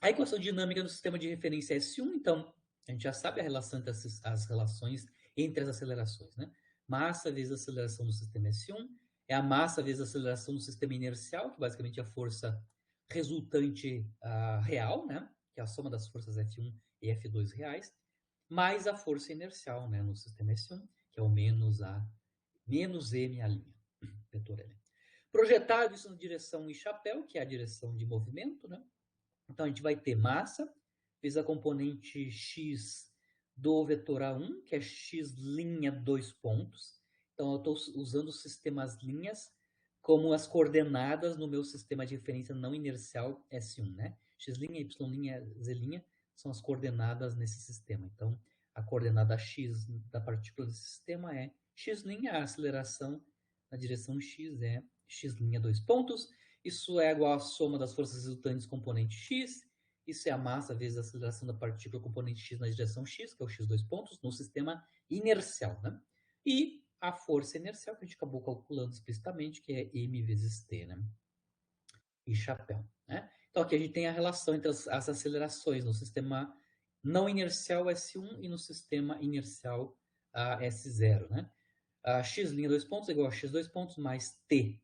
A equação dinâmica do sistema de referência S1, então, a gente já sabe a relação entre as relações entre as acelerações, né? Massa vezes a aceleração do sistema S1 é a massa vezes a aceleração do sistema inercial, que basicamente é a força resultante real, né? Que é a soma das forças F1 e F2 reais, mais a força inercial, né? No sistema S1, que é o menos M a linha, vetor L. Projetado isso na direção em chapéu, que é a direção de movimento, né? Então, a gente vai ter massa vezes a componente x do vetor A1, que é x' dois pontos. Então, eu estou usando os sistemas linhas como as coordenadas no meu sistema de referência não inercial S1, né? X', Y', Z' são as coordenadas nesse sistema. Então, a coordenada x da partícula desse sistema é x', a aceleração na direção x é x' dois pontos. Isso é igual à soma das forças resultantes componente x. Isso é a massa vezes a aceleração da partícula componente x na direção x, que é o x dois pontos, no sistema inercial, né? E a força inercial, que a gente acabou calculando explicitamente, que é m vezes t, né? E chapéu, né? Então, aqui a gente tem a relação entre as acelerações no sistema não inercial S1 e no sistema inercial S0, né? X' dois pontos é igual a x dois pontos mais t,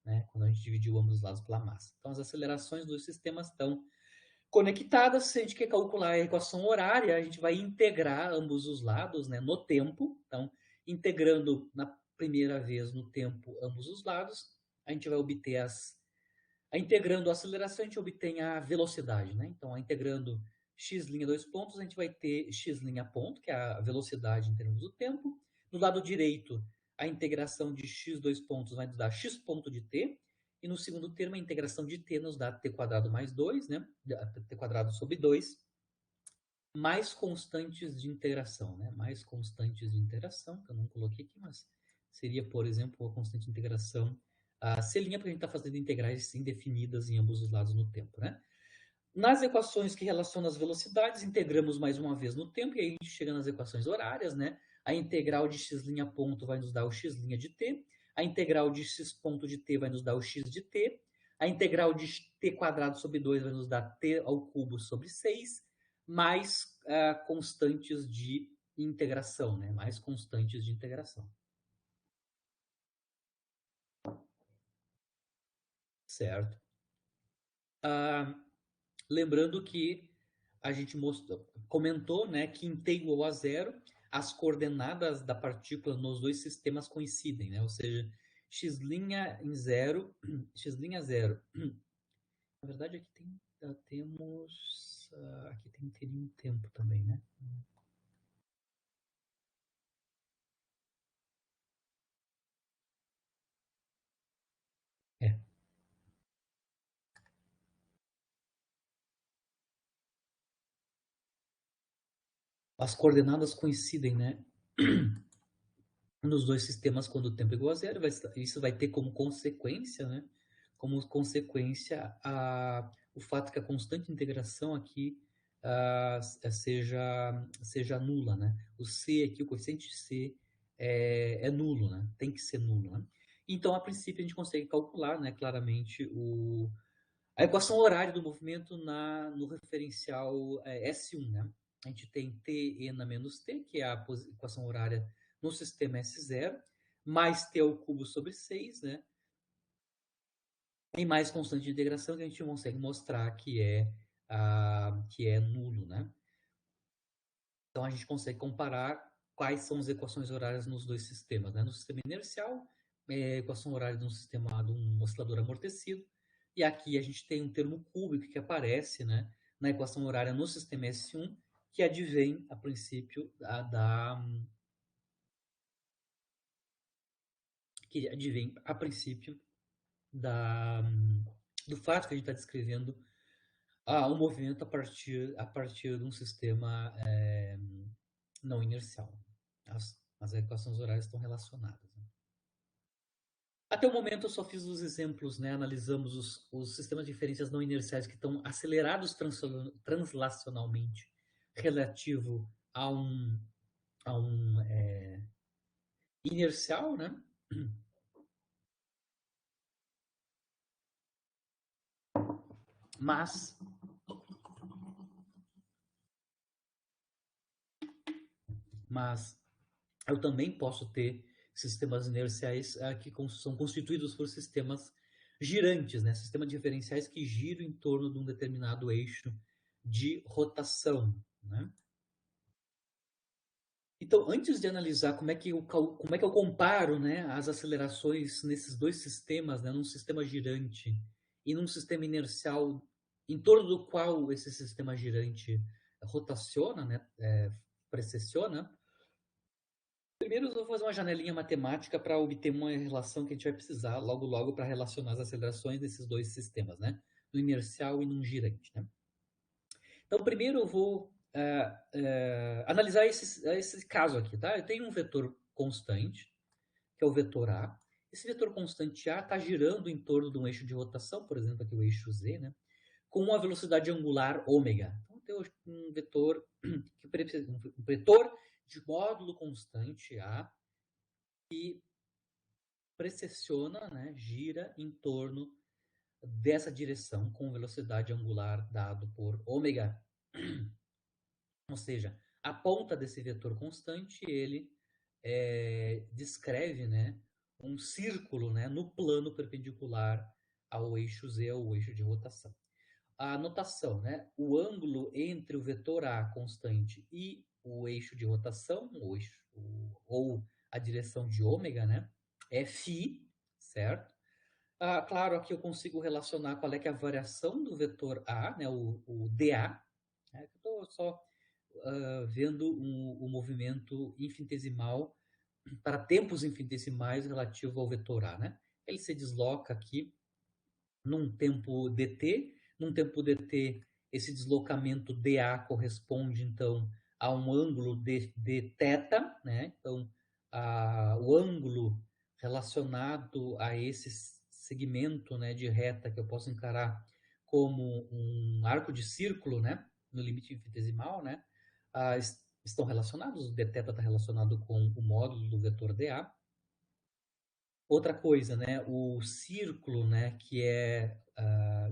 né? Quando a gente dividiu ambos os lados pela massa. Então, as acelerações dos sistemas estão conectadas. Se a gente quer calcular a equação horária, a gente vai integrar ambos os lados, né, no tempo. Então, integrando na primeira vez no tempo ambos os lados, a gente vai obter integrando a aceleração, a gente obtém a velocidade, né? Então, integrando x' dois pontos, a gente vai ter x' ponto, que é a velocidade em termos do tempo. No lado direito, a integração de x dois pontos vai nos dar x ponto de t. E no segundo termo, a integração de t nos dá t quadrado mais 2, né? T quadrado sobre 2, mais constantes de integração, né? Mais constantes de interação, que eu não coloquei aqui, mas seria, por exemplo, a constante de integração C', porque a gente está fazendo integrais indefinidas em ambos os lados no tempo, né? Nas equações que relacionam as velocidades, integramos mais uma vez no tempo, e aí a gente chega nas equações horárias, né? A integral de x' ponto vai nos dar o x' de t, a integral de x ponto de t vai nos dar o x de t, a integral de t quadrado sobre 2 vai nos dar t ao cubo sobre 6, mais constantes de integração, né? Mais constantes de integração. Certo. Lembrando que a gente comentou, né, que em t igual a zero, as coordenadas da partícula nos dois sistemas coincidem, né? Ou seja, x' em zero, x' zero. Na verdade, aqui temos, aqui teria um tempo também, né? É. As coordenadas coincidem, né? Nos dois sistemas quando o tempo é igual a zero, isso vai ter como consequência, né? Como consequência o fato que a constante integração aqui seja nula, né? O C aqui, o coeficiente C é nulo, né? Tem que ser nulo, né? Então, a princípio, a gente consegue calcular, né, claramente a equação horária do movimento no referencial S1, né? A gente tem T na menos T, que é a equação horária no sistema S0, mais T ao cubo sobre 6, né? E mais constante de integração, que a gente consegue mostrar que é nulo, né? Então, a gente consegue comparar quais são as equações horárias nos dois sistemas, né? No sistema inercial, equação horária de um sistema de um oscilador amortecido, e aqui a gente tem um termo cúbico que aparece, né, na equação horária no sistema S1, que advém, a princípio, que advém, a princípio, do fato que a gente está descrevendo um movimento a partir de um sistema não inercial. As equações horárias estão relacionadas. Né? Até o momento eu só fiz os exemplos, né? Analisamos os sistemas de diferenças não inerciais que estão acelerados translacionalmente relativo a um inercial, né? Mas eu também posso ter sistemas inerciais que são constituídos por sistemas girantes, né? Sistemas diferenciais que giram em torno de um determinado eixo de rotação, né? Então, antes de analisar como é que eu comparo, né, as acelerações nesses dois sistemas, né, num sistema girante e num sistema inercial em torno do qual esse sistema girante rotaciona, né, precessiona, primeiro eu vou fazer uma janelinha matemática para obter uma relação que a gente vai precisar logo logo para relacionar as acelerações desses dois sistemas, né, no inercial e no girante, né? Então, primeiro eu vou analisar esse caso aqui, tá? Eu tenho um vetor constante, que é o vetor A. Esse vetor constante A está girando em torno de um eixo de rotação, por exemplo, aqui o eixo Z, né? Com uma velocidade angular ômega. Então, eu tenho um vetor, um vetor de módulo constante A que precessiona, né, gira em torno dessa direção com velocidade angular dado por ômega. Ou seja, a ponta desse vetor constante, ele descreve, né, um círculo, né, no plano perpendicular ao eixo Z, ao eixo de rotação. A notação, né, o ângulo entre o vetor A constante e o eixo de rotação, ou a direção de ômega, né, é φ, certo? Claro, aqui eu consigo relacionar qual é que é a variação do vetor A, né, o dA, né, eu estou só vendo o movimento infinitesimal para tempos infinitesimais relativo ao vetor A, né? Ele se desloca aqui num tempo dt. Num tempo dt, esse deslocamento dA corresponde, então, a um ângulo de θ, né? Então, o ângulo relacionado a esse segmento, né, de reta que eu posso encarar como um arco de círculo, né, no limite infinitesimal, né, estão relacionados. O dθ está relacionado com o módulo do vetor dA. Outra coisa, né, o círculo, né, que é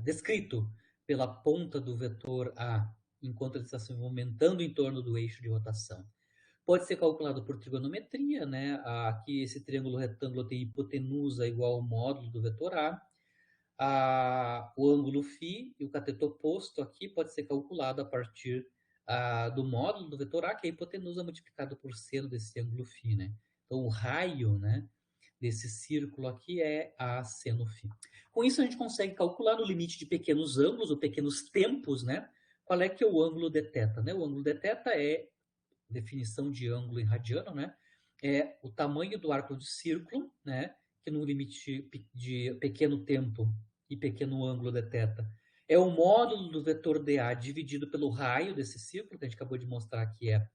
descrito pela ponta do vetor A, enquanto ele está se movimentando em torno do eixo de rotação. Pode ser calculado por trigonometria, né? Aqui esse triângulo retângulo tem hipotenusa igual ao módulo do vetor A. O ângulo φ e o cateto oposto aqui pode ser calculado a partir do módulo do vetor A, que é a hipotenusa multiplicado por seno desse ângulo φ, né? Então, o raio, né, desse círculo aqui é a seno φ. Com isso, a gente consegue calcular no limite de pequenos ângulos ou pequenos tempos, né, qual é que é o ângulo de θ, né? O ângulo de θ é definição de ângulo em radiano, né? É o tamanho do arco de círculo, né? Que no limite de pequeno tempo e pequeno ângulo de θ é o módulo do vetor dA dividido pelo raio desse círculo, que a gente acabou de mostrar que é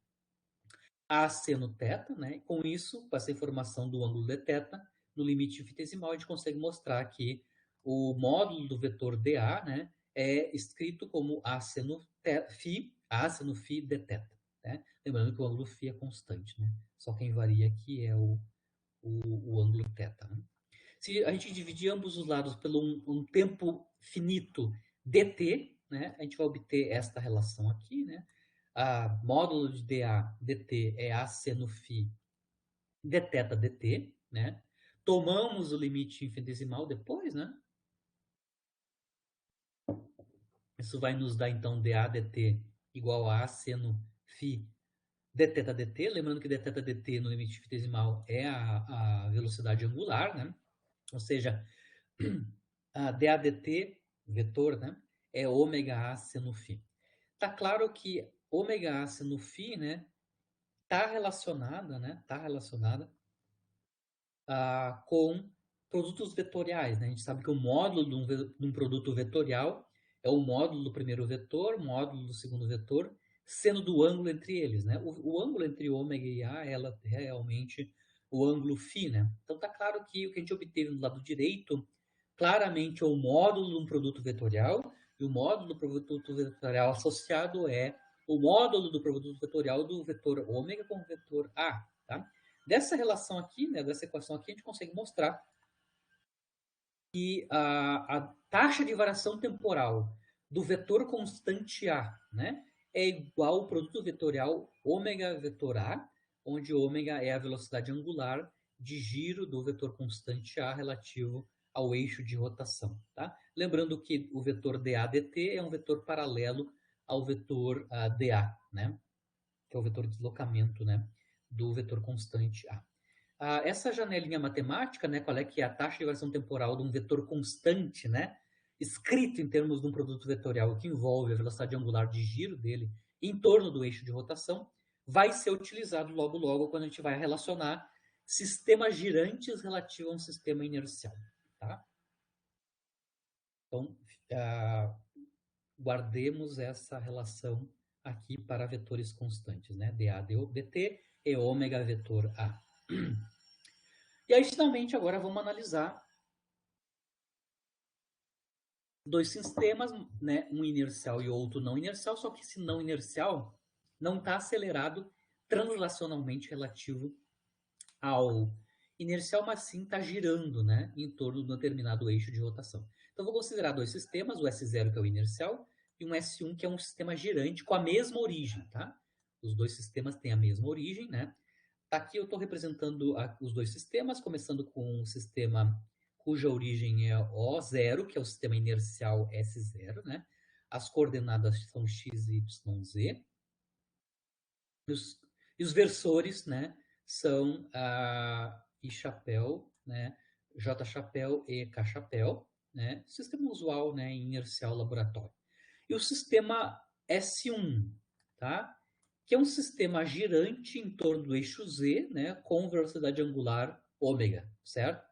a seno θ, né? Com isso, com essa informação do ângulo de θ, no limite infinitesimal, a gente consegue mostrar que o módulo do vetor dA, né, é escrito como a seno φ de θ. Né? Lembrando que o ângulo φ é constante, né? Só quem varia aqui é o ângulo θ. Né? Se a gente dividir ambos os lados pelo um tempo finito dt, né, a gente vai obter esta relação aqui, né? A módulo de dA dt é a seno φ de θ dt, né? Tomamos o limite infinitesimal depois, né? Isso vai nos dar, então, dA dt igual a seno φ dθ dt. Lembrando que dθ dt no limite infinitesimal é a velocidade angular, né? Ou seja, a dA dt, vetor, né? É ômega A seno φ. Tá claro que ômega A seno φ, né? Tá relacionada, né? Tá relacionada com produtos vetoriais, né? A gente sabe que o módulo de um produto vetorial é o módulo do primeiro vetor, módulo do segundo vetor, seno do ângulo entre eles, né? O ângulo entre ômega e A é realmente o ângulo φ, né? Então tá claro que o que a gente obteve no lado direito claramente é o módulo de um produto vetorial, e o módulo do produto vetorial associado é o módulo do produto vetorial do vetor ômega com o vetor A, tá? Dessa relação aqui, né, dessa equação aqui, a gente consegue mostrar que a taxa de variação temporal do vetor constante A, né, é igual ao produto vetorial ômega vetor A, onde ômega é a velocidade angular de giro do vetor constante A relativo ao eixo de rotação. Tá? Lembrando que o vetor dA dt é um vetor paralelo ao vetor dA, né, que é o vetor de deslocamento, né, do vetor constante A. Essa janelinha matemática, né, qual é que é a taxa de variação temporal de um vetor constante, né, escrito em termos de um produto vetorial que envolve a velocidade angular de giro dele em torno do eixo de rotação, vai ser utilizado logo logo quando a gente vai relacionar sistemas girantes relativos a um sistema inercial. Tá? Então, guardemos essa relação aqui para vetores constantes, né? dA dt e ômega vetor A. E aí, finalmente, agora vamos analisar dois sistemas, né? Um inercial e outro não inercial, só que esse não inercial não está acelerado translacionalmente relativo ao inercial, mas sim está girando, né? Em torno de um determinado eixo de rotação. Então, vou considerar dois sistemas, o S0, que é o inercial, e um S1, que é um sistema girante com a mesma origem, tá? Os dois sistemas têm a mesma origem, né? Aqui eu estou representando os dois sistemas, começando com um sistema cuja origem é O0, que é o sistema inercial S0, né? As coordenadas são x, y, z. E os versores, né, são I chapéu, né, J chapéu e K chapéu, né? Sistema usual, né, em inercial laboratório. E o sistema S1, tá? Que é um sistema girante em torno do eixo Z, né, com velocidade angular ômega, certo?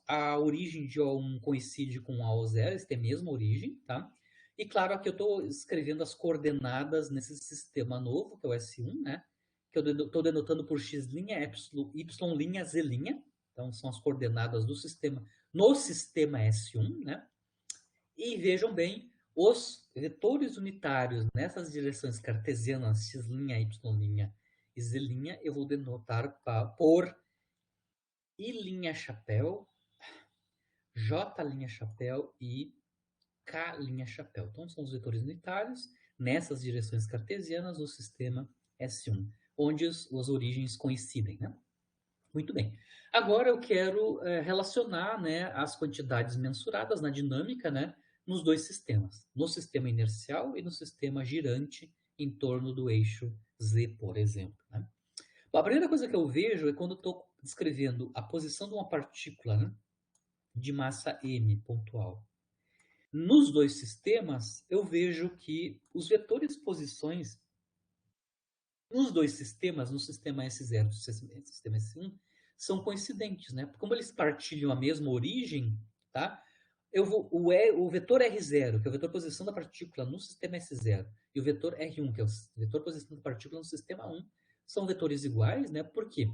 A origem de O1 coincide com a O0, eles têm a mesma origem, tá? E claro, aqui eu estou escrevendo as coordenadas nesse sistema novo, que é o S1, né? Que eu estou denotando por x', y', z'. Então, são as coordenadas do sistema, no sistema S1, né? E vejam bem, os vetores unitários nessas direções cartesianas, x', y' e z', eu vou denotar por I' chapéu, J' chapéu e K' chapéu. Então, são os vetores unitários nessas direções cartesianas do sistema S1, onde as origens coincidem, né? Muito bem. Agora eu quero relacionar, né, as quantidades mensuradas na dinâmica, né, nos dois sistemas, no sistema inercial e no sistema girante em torno do eixo Z, por exemplo. Né? Bom, a primeira coisa que eu vejo é quando eu estou descrevendo a posição de uma partícula, né, de massa m pontual. Nos dois sistemas, eu vejo que os vetores posições nos dois sistemas, no sistema S0 e no sistema S1, são coincidentes, né? Como eles partilham a mesma origem, tá? O vetor R0, que é o vetor posição da partícula no sistema S0, e o vetor R1, que é o vetor posição da partícula no sistema 1, são vetores iguais, né? Por quê?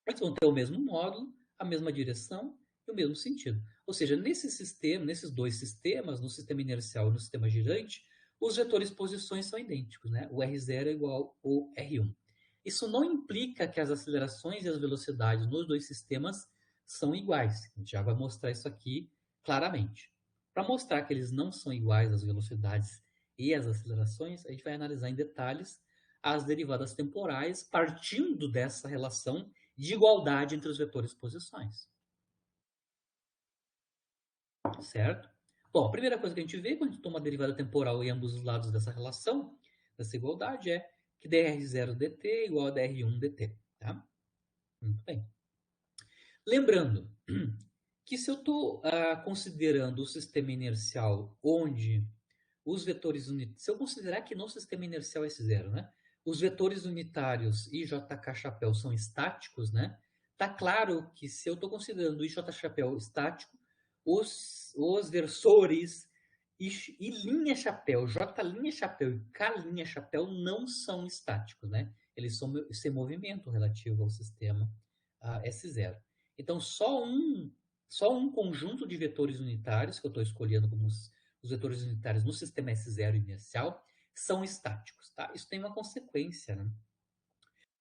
Eles vão ter o mesmo módulo, a mesma direção e o mesmo sentido. Ou seja, nesses dois sistemas, no sistema inercial e no sistema girante, os vetores posições são idênticos, né? O R0 é igual ao R1. Isso não implica que as acelerações e as velocidades nos dois sistemas são iguais. A gente já vai mostrar isso aqui claramente. Para mostrar que eles não são iguais as velocidades e as acelerações, a gente vai analisar em detalhes as derivadas temporais partindo dessa relação de igualdade entre os vetores posições. Certo? Bom, a primeira coisa que a gente vê quando a gente toma a derivada temporal em ambos os lados dessa relação, dessa igualdade, é que dr0 dt é igual a dr1 dt. Tá? Muito bem. Lembrando que se eu estou considerando o sistema inercial onde os vetores unitários, se eu considerar que no sistema inercial S0, né, os vetores unitários I, J, K, chapéu são estáticos, né, Tá claro que se eu estou considerando i j chapéu estático, os versores e linha chapéu, j linha chapéu e k linha chapéu não são estáticos, né? Eles são sem movimento relativo ao sistema S0. Então, só um conjunto de vetores unitários, que eu estou escolhendo como os vetores unitários no sistema S0 inicial, são estáticos, tá? Isso tem uma consequência, né?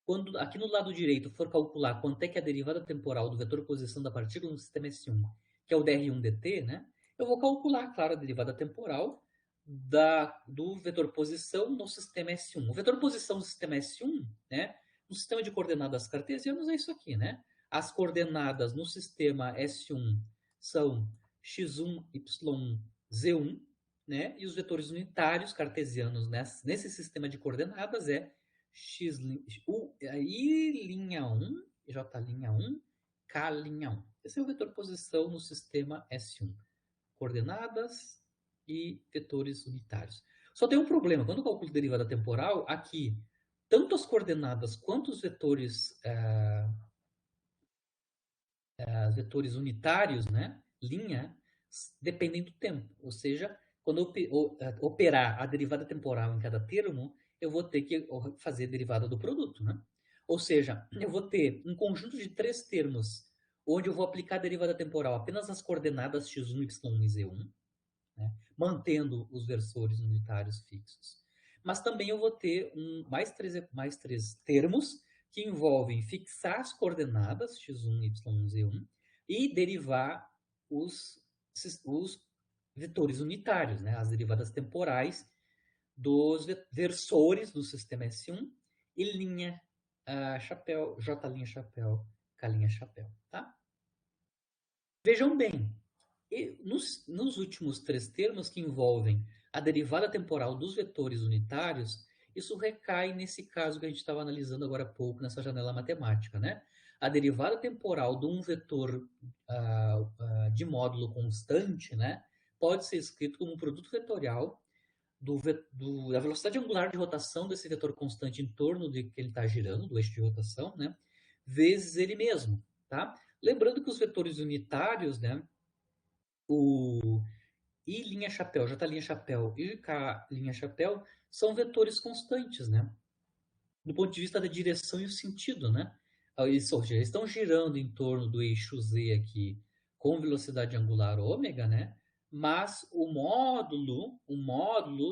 Quando aqui no lado direito for calcular quanto é que é a derivada temporal do vetor posição da partícula no sistema S1, que é o dr1dt, né? Eu vou calcular, claro, a derivada temporal do vetor posição no sistema S1. O vetor posição no sistema S1, né? No sistema de coordenadas cartesianas é isso aqui, né? As coordenadas no sistema S1 são x1, y1, z1, né? E os vetores unitários cartesianos nesse sistema de coordenadas é x, I'1, J'1, K'1. Esse é o vetor posição no sistema S1. Coordenadas e vetores unitários. Só tem um problema. Quando eu calculo derivada temporal, aqui, tanto as coordenadas quanto os vetores, vetores unitários, né, linha, dependem do tempo. Ou seja, quando eu operar a derivada temporal em cada termo, eu vou ter que fazer a derivada do produto, né? Ou seja, eu vou ter um conjunto de 3 termos onde eu vou aplicar a derivada temporal apenas nas coordenadas x1, y1 e z1, né? Mantendo os versores unitários fixos. Mas também eu vou ter mais três termos que envolvem fixar as coordenadas x1, y1, z1 e derivar os vetores unitários, né? As derivadas temporais dos versores do sistema S1 e linha chapéu, J' chapéu, K' chapéu, tá? Vejam bem, nos últimos 3 termos que envolvem a derivada temporal dos vetores unitários, isso recai nesse caso que a gente estava analisando agora há pouco, nessa janela matemática, né? A derivada temporal de um vetor de módulo constante, né, pode ser escrito como um produto vetorial da velocidade angular de rotação desse vetor constante em torno de que ele está girando, do eixo de rotação, né, vezes ele mesmo, tá? Lembrando que os vetores unitários, né, o I' chapéu, J' chapéu e K' chapéu são vetores constantes, né? Do ponto de vista da direção e o sentido, né? Eles estão girando em torno do eixo Z aqui com velocidade angular ômega, né? Mas o módulo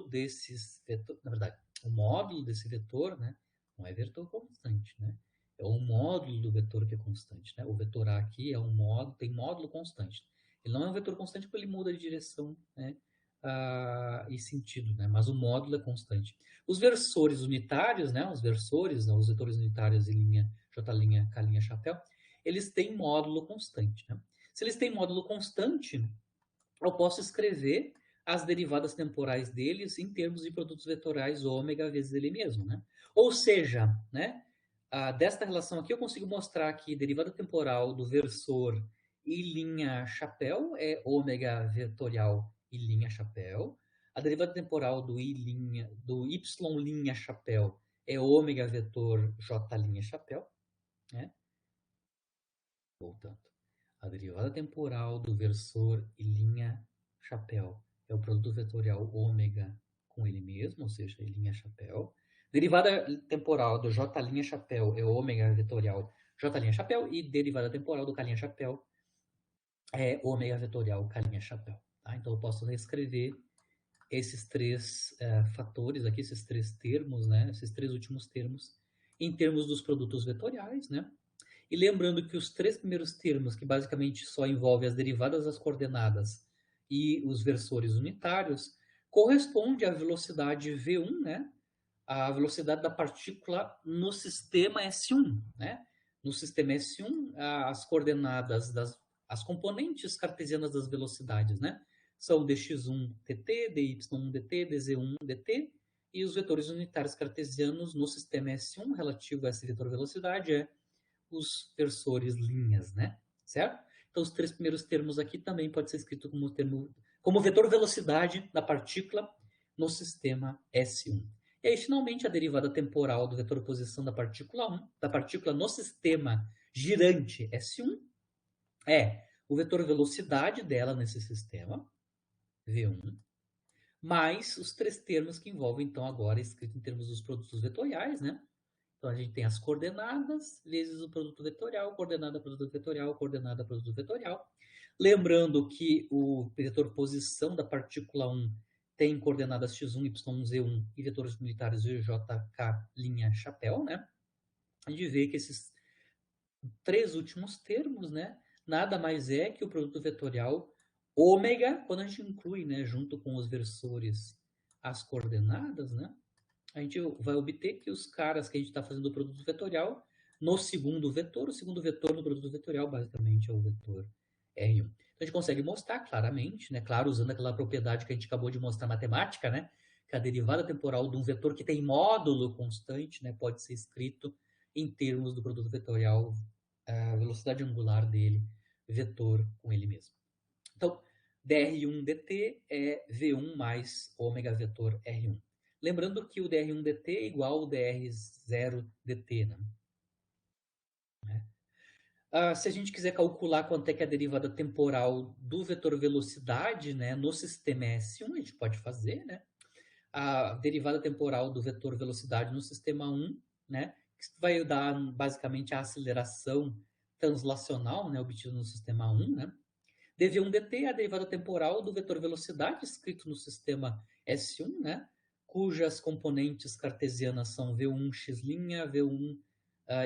desses vetores, na verdade, o módulo desse vetor, né? Não é vetor constante, né? É o módulo do vetor que é constante, né? O vetor A aqui é um módulo, tem módulo constante. Ele não é um vetor constante porque ele muda de direção, né? E sentido, né? Mas o módulo é constante. Os versores unitários, né? Os versores, né? Os vetores unitários em linha J', K', chapéu, eles têm módulo constante, né? Se eles têm módulo constante, eu posso escrever as derivadas temporais deles em termos de produtos vetorais ômega vezes ele mesmo, né? Ou seja, né? Desta relação aqui eu consigo mostrar que derivada temporal do versor I' chapéu é ômega vetorial I' chapéu. A derivada temporal do Y' chapéu é ômega vetor J' chapéu, né? Voltando. A derivada temporal do versor I' chapéu é o produto vetorial ômega com ele mesmo, ou seja, I' chapéu. Derivada temporal do J' chapéu é ômega vetorial J' chapéu e derivada temporal do K' chapéu é ômega vetorial K' chapéu. Tá? Então eu posso reescrever esses 3 fatores aqui, esses 3 termos, né? Esses 3 últimos termos, em termos dos produtos vetoriais, né? E lembrando que os 3 primeiros termos, que basicamente só envolvem as derivadas das coordenadas e os versores unitários, corresponde à velocidade V1, né? A velocidade da partícula no sistema S1, né? No sistema S1, as coordenadas as componentes cartesianas das velocidades, né? São dx1 dt, dy1 dt, dz1 dt, e os vetores unitários cartesianos no sistema S1 relativo a esse vetor velocidade é os versores linhas, né? Certo? Então, os 3 primeiros termos aqui também pode ser escrito como vetor velocidade da partícula no sistema S1. E aí, finalmente, a derivada temporal do vetor posição da partícula 1, da partícula no sistema girante S1 é o vetor velocidade dela nesse sistema, V1, mais os três termos que envolvem, então, agora escrito em termos dos produtos vetoriais, né? Então, a gente tem as coordenadas vezes o produto vetorial, coordenada, produto vetorial, coordenada, produto vetorial. Lembrando que o vetor posição da partícula 1 tem coordenadas x1, y1, z1 e vetores unitarios VJK, linha, chapéu, né? A gente vê que esses três últimos termos, né, nada mais é que o produto vetorial ômega, quando a gente inclui, né, junto com os versores as coordenadas, né, a gente vai obter que os caras que a gente está fazendo o produto vetorial no segundo vetor, o segundo vetor no produto vetorial basicamente é o vetor R1. Então a gente consegue mostrar claramente, né, claro, usando aquela propriedade que a gente acabou de mostrar matemática, né, que a derivada temporal de um vetor que tem módulo constante, né, pode ser escrito em termos do produto vetorial, a velocidade angular dele, vetor com ele mesmo. Então, dr1dt é v1 mais ômega vetor r1. Lembrando que o dr1dt é igual ao dr0dt, né? Se a gente quiser calcular quanto é que é a derivada temporal do vetor velocidade, né, no sistema S1, a gente pode fazer, né? A derivada temporal do vetor velocidade no sistema 1, né, que vai dar basicamente a aceleração translacional, né, obtida no sistema 1, né? dv1dt é a derivada temporal do vetor velocidade escrito no sistema S1, né? Cujas componentes cartesianas são v1x', v1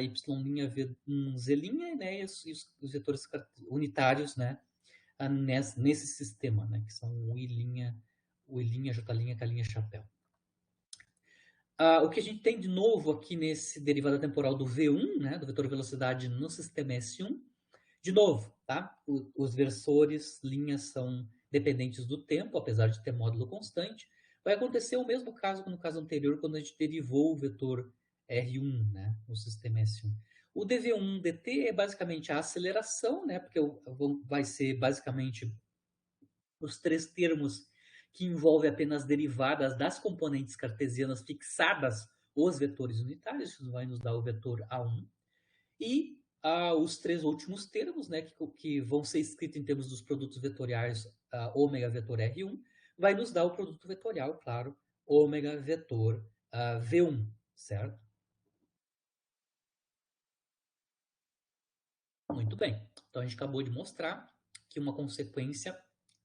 y', v1 z', né? E os vetores unitários, né? Nesse sistema, né? Que são o I', J', K', chapéu. O que a gente tem de novo aqui nesse derivada temporal do V1, né? Do vetor velocidade no sistema S1, de novo, tá? Os versores, linhas são dependentes do tempo, apesar de ter módulo constante. Vai acontecer o mesmo caso que no caso anterior, quando a gente derivou o vetor R1, né, no sistema S1. O dv1dt é basicamente a aceleração, né, porque vai ser basicamente os três termos que envolvem apenas derivadas das componentes cartesianas fixadas, os vetores unitários, isso vai nos dar o vetor A1. E os três últimos termos, né, que vão ser escritos em termos dos produtos vetoriais ômega vetor R1, vai nos dar o produto vetorial, claro, ômega vetor V1, certo? Muito bem. Então a gente acabou de mostrar que uma consequência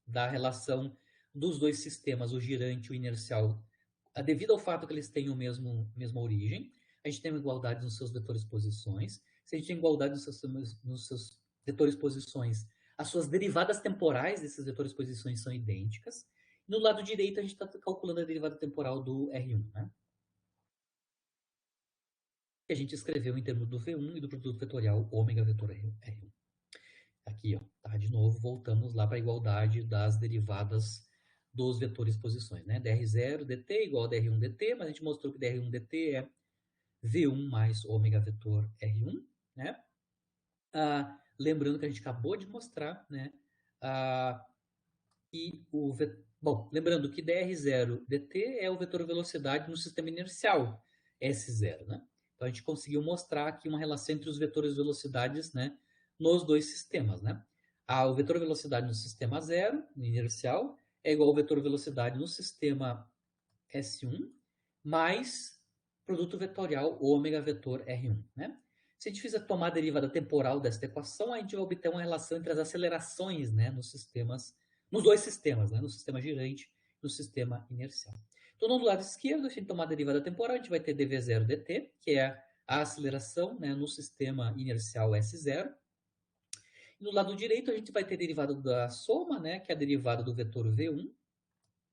da relação dos dois sistemas, o girante e o inercial, devido ao fato que eles têm a mesma origem, a gente tem uma igualdade nos seus vetores posições. Se a gente tem igualdade nos seus vetores posições, as suas derivadas temporais desses vetores posições são idênticas. No lado direito, a gente está calculando a derivada temporal do R1, né? Que a gente escreveu em termos do V1 e do produto vetorial ômega vetor R1. Aqui, ó, tá? De novo, voltamos lá para a igualdade das derivadas dos vetores posições, né? dr0 dt igual a dr1 dt, mas a gente mostrou que dr1 dt é v1 mais ômega vetor r1, né? Lembrando que a gente acabou de mostrar, né? Bom, lembrando que dr0 dt é o vetor velocidade no sistema inercial S0, né? Então a gente conseguiu mostrar aqui uma relação entre os vetores velocidades, né, nos dois sistemas, né? O vetor velocidade no sistema 0, no inercial, é igual ao vetor velocidade no sistema S1 mais produto vetorial ômega vetor R1, né? Se a gente fizer tomar a derivada temporal desta equação, a gente vai obter uma relação entre as acelerações, né, nos dois sistemas, né, no sistema girante e no sistema inercial. Então, no lado esquerdo, se a gente tomar a derivada temporal, a gente vai ter dv0 dt, que é a aceleração, né, no sistema inercial S0. E no lado direito, a gente vai ter a derivada da soma, né, que é a derivada do vetor V1,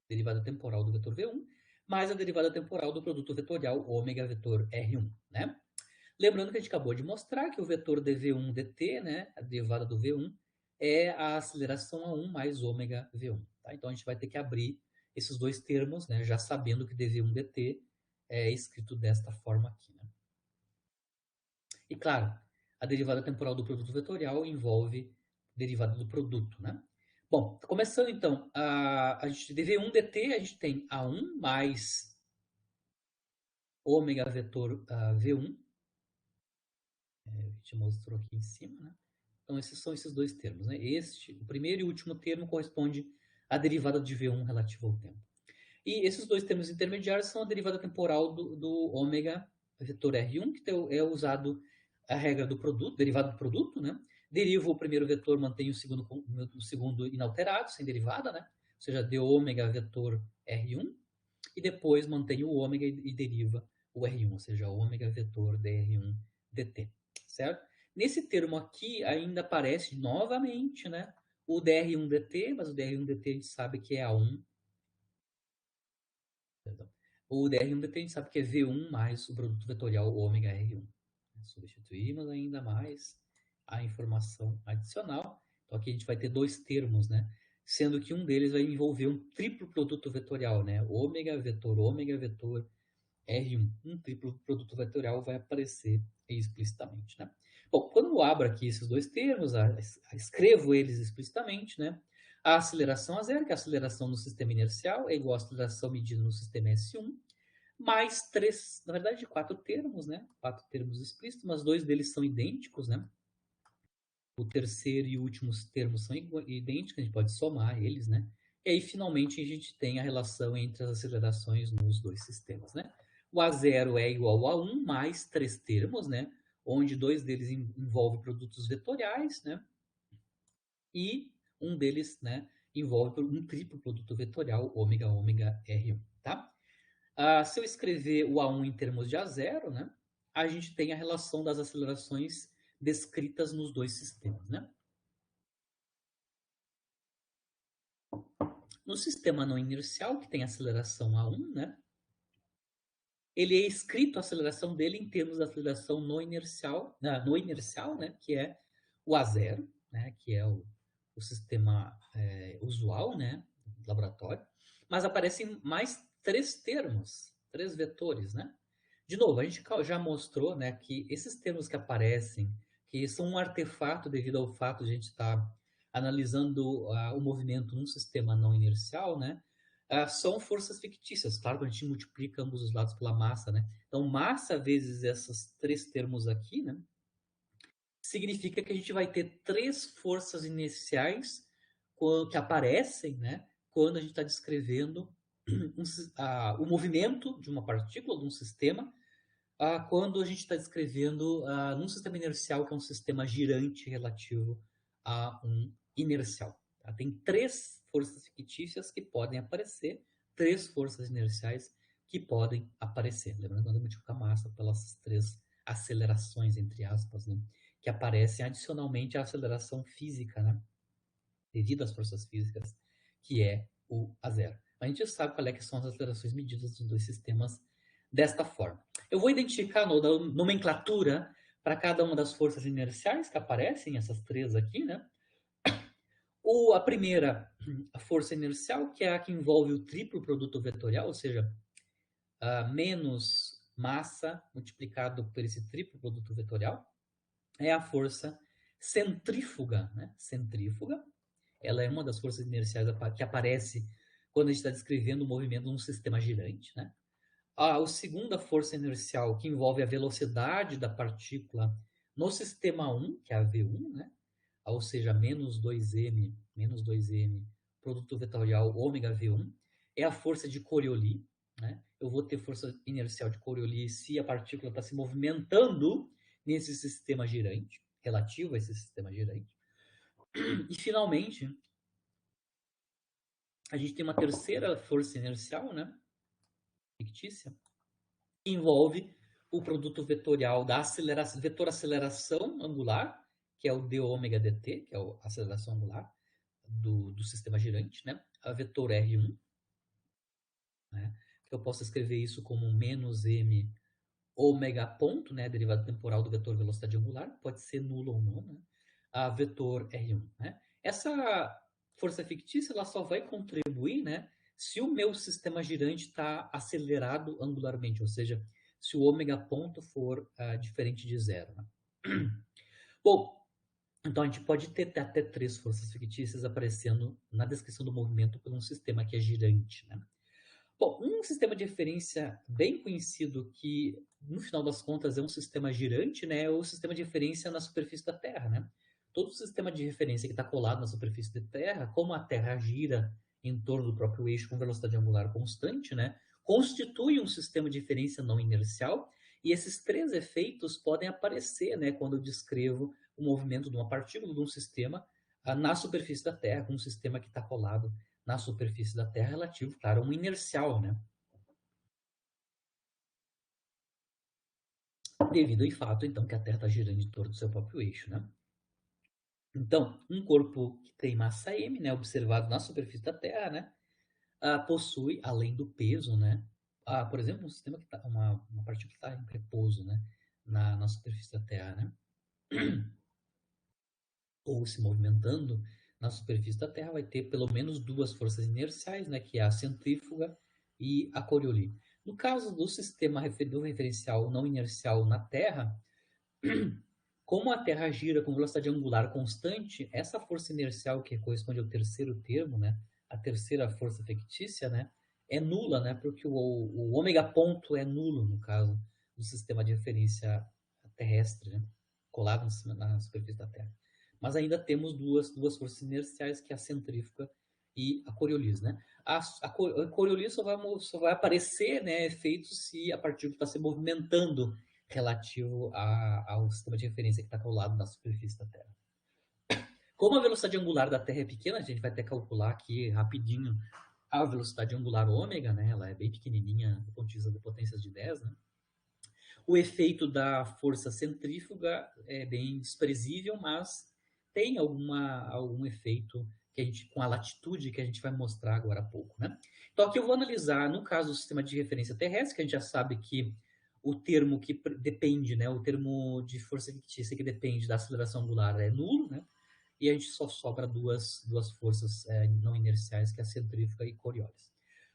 derivada temporal do vetor V1, mais a derivada temporal do produto vetorial ômega vetor R1, né? Lembrando que a gente acabou de mostrar que o vetor dv1 dt, né, a derivada do v1, é a aceleração a1 mais ômega v1. Tá? Então a gente vai ter que abrir esses dois termos, né, já sabendo que dv1 dt é escrito desta forma aqui. Né? E claro, a derivada temporal do produto vetorial envolve derivada do produto. Né? Bom, começando então, a gente dv1 dt, a gente tem a1 mais ômega vetor v1, A gente mostrou aqui em cima, né? Então, esses são esses dois termos, né? O primeiro e o último termo corresponde à derivada de V1 relativa ao tempo. E esses dois termos intermediários são a derivada temporal do ômega vetor R1, que é usado a regra do produto, derivada do produto, né? Deriva o primeiro vetor, mantém o segundo inalterado, sem derivada, né? Ou seja, d ômega vetor R1, e depois mantém o ômega e deriva o R1, ou seja, ômega vetor dr1 dt, certo? Nesse termo aqui ainda aparece novamente, né, o dr1 dt, mas o dr1 dt a gente sabe que é A1, perdão. O dr1 dt a gente sabe que é V1 mais o produto vetorial ômega R1. Substituímos ainda mais a informação adicional. Então aqui a gente vai ter dois termos, né? Sendo que um deles vai envolver um triplo produto vetorial, né? Ômega vetor R1. Um triplo produto vetorial vai aparecer explicitamente, né? Bom, quando eu abro aqui esses dois termos, escrevo eles explicitamente, né? A aceleração a zero, que é a aceleração no sistema inercial, é igual à aceleração medida no sistema S1, mais três, na verdade, quatro termos, né? Quatro termos explícitos, mas dois deles são idênticos, né? O terceiro e o último termos são idênticos, a gente pode somar eles, né? E aí, finalmente, a gente tem a relação entre as acelerações nos dois sistemas, né? O A0 é igual a 1 mais três termos, né? Onde dois deles envolvem produtos vetoriais, né? E um deles, né, envolve um triplo produto vetorial, ômega, ômega, R1, tá? Se eu escrever o A1 em termos de A0, né, a gente tem a relação das acelerações descritas nos dois sistemas, né? No sistema não inercial, que tem aceleração A1, né, ele é escrito a aceleração dele em termos da aceleração no inercial, né, que é o A0, né, que é o sistema usual, né, do laboratório, mas aparecem mais três termos, três vetores, né? De novo, a gente já mostrou, né, que esses termos que aparecem, que são um artefato devido ao fato de a gente estar analisando o movimento num sistema não inercial, né, são forças fictícias. Claro que a gente multiplica ambos os lados pela massa, né? Então, massa vezes esses três termos aqui, né, significa que a gente vai ter três forças iniciais que aparecem, né, quando a gente está descrevendo o movimento de uma partícula, de um sistema, quando a gente está descrevendo num sistema inercial, que é um sistema girante relativo a um inercial. Tá? Tem três forças fictícias que podem aparecer, três forças inerciais que podem aparecer. Lembrando que nós multiplicamos a massa pelas três acelerações, entre aspas, né? Que aparecem adicionalmente à aceleração física, né? Devido às forças físicas, que é o A0. A gente sabe qual é que são as acelerações medidas dos dois sistemas desta forma. Eu vou identificar a nomenclatura para cada uma das forças inerciais que aparecem, essas três aqui, né? A primeira, a força inercial, que é a que envolve o triplo produto vetorial, ou seja, menos massa multiplicado por esse triplo produto vetorial, é a força centrífuga, né? Centrífuga. Ela é uma das forças inerciais que aparece quando a gente está descrevendo o movimento de um sistema girante, né? A segunda força inercial, que envolve a velocidade da partícula no sistema 1, que é a V1, né? Ou seja, menos 2m, produto vetorial ômega V1, é a força de Coriolis, né? Eu vou ter força inercial de Coriolis se a partícula está se movimentando nesse sistema girante, relativo a esse sistema girante. E, finalmente, a gente tem uma terceira força inercial, né? Fictícia, que envolve o produto vetorial da vetor aceleração angular, que é o d ômega dt, que é a aceleração angular do sistema girante, né? A vetor R1, né? Que eu posso escrever isso como menos m ômega ponto, né? Derivada temporal do vetor velocidade angular, pode ser nulo ou não, né? A vetor R1, né? Essa força fictícia ela só vai contribuir, né? Se o meu sistema girante está acelerado angularmente, ou seja, se o ômega ponto for diferente de zero. Né? Bom, então a gente pode ter até três forças fictícias aparecendo na descrição do movimento por um sistema que é girante. Né? Bom, um sistema de referência bem conhecido que, no final das contas, é um sistema girante, né, é o sistema de referência na superfície da Terra, né? Todo sistema de referência que está colado na superfície da Terra, como a Terra gira em torno do próprio eixo com velocidade angular constante, né, constitui um sistema de referência não inercial, e esses três efeitos podem aparecer, né, quando eu descrevo o movimento de uma partícula de um sistema na superfície da Terra, com um sistema que está colado na superfície da Terra relativo, claro, a um inercial, né? Devido ao fato, então, que a Terra está girando em torno do seu próprio eixo, né? Então, um corpo que tem massa m, né, observado na superfície da Terra, né, possui, além do peso, né, por exemplo, um sistema que tá, uma partícula que está em repouso, né, na superfície da Terra, né, ou se movimentando na superfície da Terra, vai ter pelo menos duas forças inerciais, né, que é a centrífuga e a Coriolis. No caso do sistema do referencial não inercial na Terra, como a Terra gira com velocidade angular constante, essa força inercial que corresponde ao terceiro termo, né, a terceira força fictícia, né, é nula, né, porque o ômega ponto é nulo no caso do sistema de referência terrestre, né, colado na superfície da Terra. Mas ainda temos duas forças inerciais, que é a centrífuga e a Coriolis, né? A Coriolis só vai aparecer, né, efeito se a partícula está se movimentando relativo ao sistema de referência que está colado na superfície da Terra. Como a velocidade angular da Terra é pequena, a gente vai até calcular aqui rapidinho a velocidade angular ômega, né? Ela é bem pequenininha do ponto de vista de potências de 10, né? O efeito da força centrífuga é bem desprezível, mas tem algum efeito que a gente, com a latitude que a gente vai mostrar agora há pouco, né? Então aqui eu vou analisar, no caso do sistema de referência terrestre, que a gente já sabe que o termo que depende, né, o termo de força fictícia que depende da aceleração angular é nulo, né? E a gente só sobra duas forças não inerciais, que é a centrífuga e Coriolis.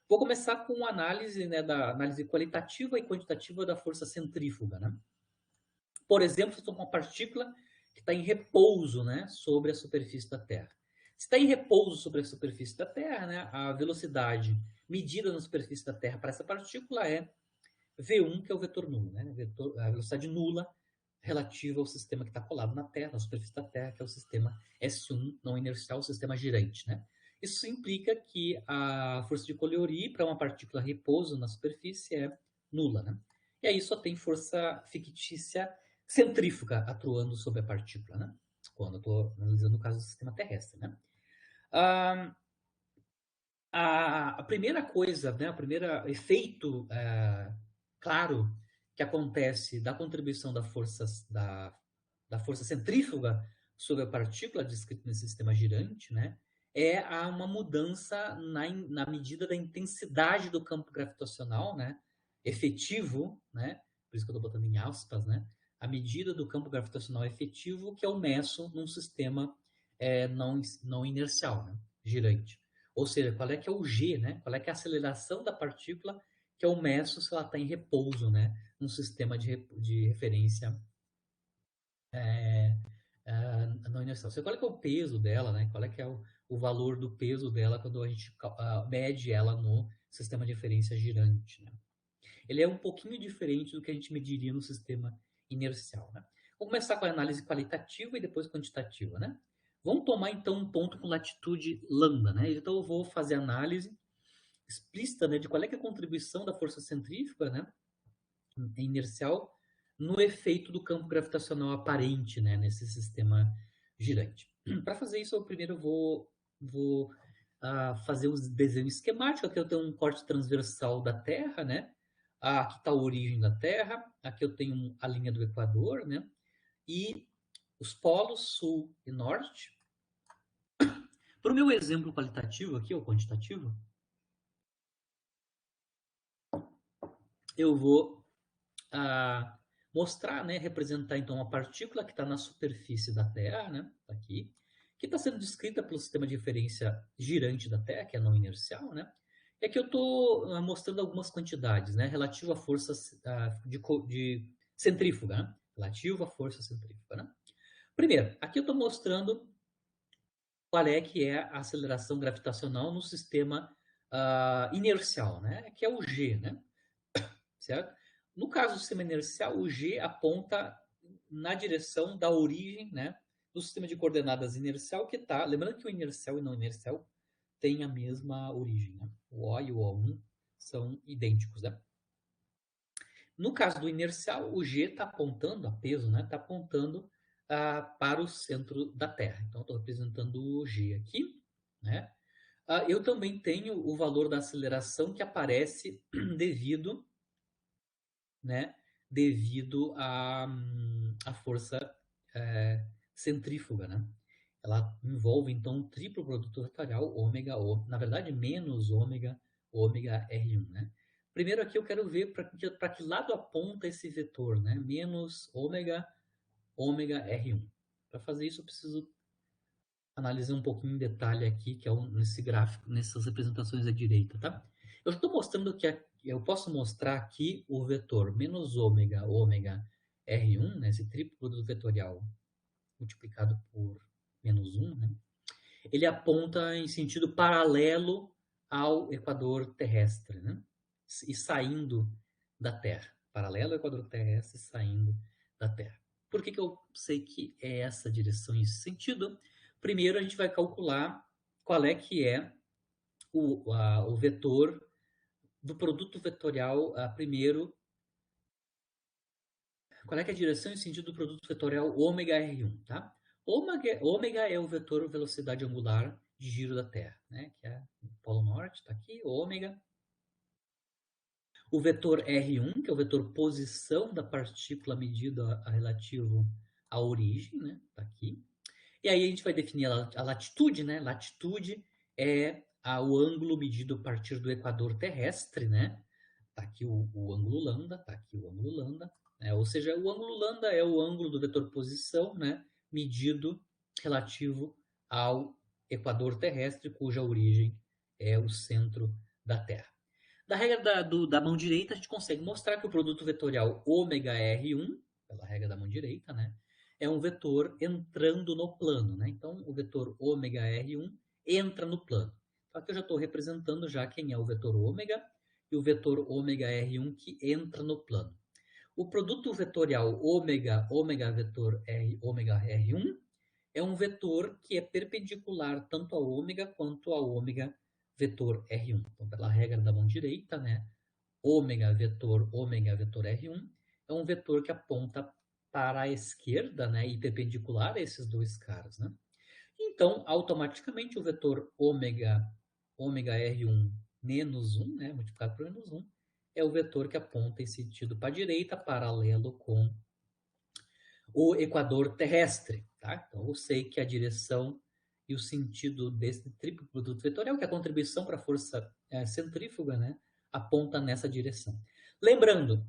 Vou começar com a análise, né, da análise qualitativa e quantitativa da força centrífuga, né? Por exemplo, se eu estou com uma partícula que está em repouso, né, sobre a superfície da Terra. Se está em repouso sobre a superfície da Terra, né, a velocidade medida na superfície da Terra para essa partícula é V1, que é o vetor nulo, né? A velocidade nula relativa ao sistema que está colado na Terra, na superfície da Terra, que é o sistema S1 não inercial, o sistema girante, né? Isso implica que a força de Coriolis para uma partícula repouso na superfície é nula, né? E aí só tem força fictícia centrífuga atuando sobre a partícula, né? Quando eu estou analisando o caso do sistema terrestre, né? Ah, a primeira coisa, né, o primeiro efeito claro que acontece da contribuição da força centrífuga sobre a partícula descrita nesse sistema girante, né, é uma mudança na medida da intensidade do campo gravitacional, né, efetivo, né, por isso que eu estou botando em aspas, né, a medida do campo gravitacional efetivo que eu meço num sistema não inercial, né, girante. Ou seja, qual é que é o G, né? Qual é que é a aceleração da partícula que eu meço se ela está em repouso, né? Num sistema de referência não inercial. Qual é que é o peso dela, né? Qual é que é o valor do peso dela quando a gente mede ela no sistema de referência girante, né? Ele é um pouquinho diferente do que a gente mediria no sistema inercial, né? Vamos começar com a análise qualitativa e depois quantitativa, né? Vamos tomar então um ponto com latitude lambda, né? Então eu vou fazer análise explícita, né, de qual é, que é a contribuição da força centrífuga, né, inercial no efeito do campo gravitacional aparente, né, nesse sistema girante. Para fazer isso, eu primeiro vou fazer os desenhos esquemáticos. Aqui eu tenho um corte transversal da Terra, né? Aqui está a origem da Terra. Aqui eu tenho a linha do Equador, né? E os polos sul e norte. Para o meu exemplo qualitativo aqui, ou quantitativo, eu vou mostrar, né, representar então uma partícula que está na superfície da Terra, né, tá aqui, que está sendo descrita pelo sistema de referência girante da Terra, que é não inercial, né? E aqui eu estou mostrando algumas quantidades, né, relativo à força de centrífuga, né? Relativo à força centrífuga, né? Primeiro, aqui eu estou mostrando qual é que é a aceleração gravitacional no sistema inercial, né? Que é o G, né? Certo? No caso do sistema inercial, o G aponta na direção da origem, né? Do sistema de coordenadas inercial que está. Lembrando que o inercial e não inercial têm a mesma origem, né? O O e o O1 são idênticos, né? No caso do inercial, o G está apontando, a peso, né? Está apontando para o centro da Terra. Então, estou representando o G aqui, né? Eu também tenho o valor da aceleração que aparece devido, né? Devido à força centrífuga, né? Ela envolve, então, um triplo produto vetorial ômega, na verdade, menos ômega R1, né? Primeiro aqui eu quero ver para que lado aponta esse vetor, né? Menos ômega R1. Para fazer isso eu preciso analisar um pouquinho em detalhe aqui, que é nesse gráfico, nessas representações à direita, tá? Eu estou mostrando que eu posso mostrar aqui o vetor menos ômega R1, né? Esse triplo produto vetorial multiplicado por menos 1, né? Ele aponta em sentido paralelo ao equador terrestre, né? E saindo da Terra. Paralelo ao equador terrestre, saindo da Terra. Por que eu sei que é essa direção e esse sentido? Primeiro, a gente vai calcular qual é que é o vetor do produto vetorial, primeiro, qual é que é a direção e sentido do produto vetorial ômega R1, tá? Ômega é o vetor velocidade angular de giro da Terra, né? Que é o Polo Norte, está aqui, ômega. O vetor R1, que é o vetor posição da partícula medida a relativo à origem, né? Está aqui. E aí a gente vai definir a latitude, né? Latitude é o ângulo medido a partir do equador terrestre, né? Está aqui o ângulo lambda, está aqui o ângulo lambda. Né? Ou seja, o ângulo lambda é o ângulo do vetor posição, né? Medido relativo ao equador terrestre, cuja origem é o centro da Terra. Da regra da mão direita, a gente consegue mostrar que o produto vetorial ômega R1, pela regra da mão direita, né, é um vetor entrando no plano. Né? Então, o vetor ômega R1 entra no plano. Então, aqui eu já estou representando já quem é o vetor ômega e o vetor ômega R1 que entra no plano. O produto vetorial ômega vetor ômega R1 é um vetor que é perpendicular tanto ao ômega quanto ao ômega vetor R1. Então, pela regra da mão direita, né, ômega vetor R1 é um vetor que aponta para a esquerda, né, e perpendicular a esses dois caras, né? Então, automaticamente o vetor ômega R1 menos 1, né, multiplicado por menos 1, é o vetor que aponta em sentido para a direita, paralelo com o equador terrestre. Tá? Então, eu sei que a direção e o sentido desse triplo produto vetorial, que é a contribuição para a força centrífuga, né, aponta nessa direção. Lembrando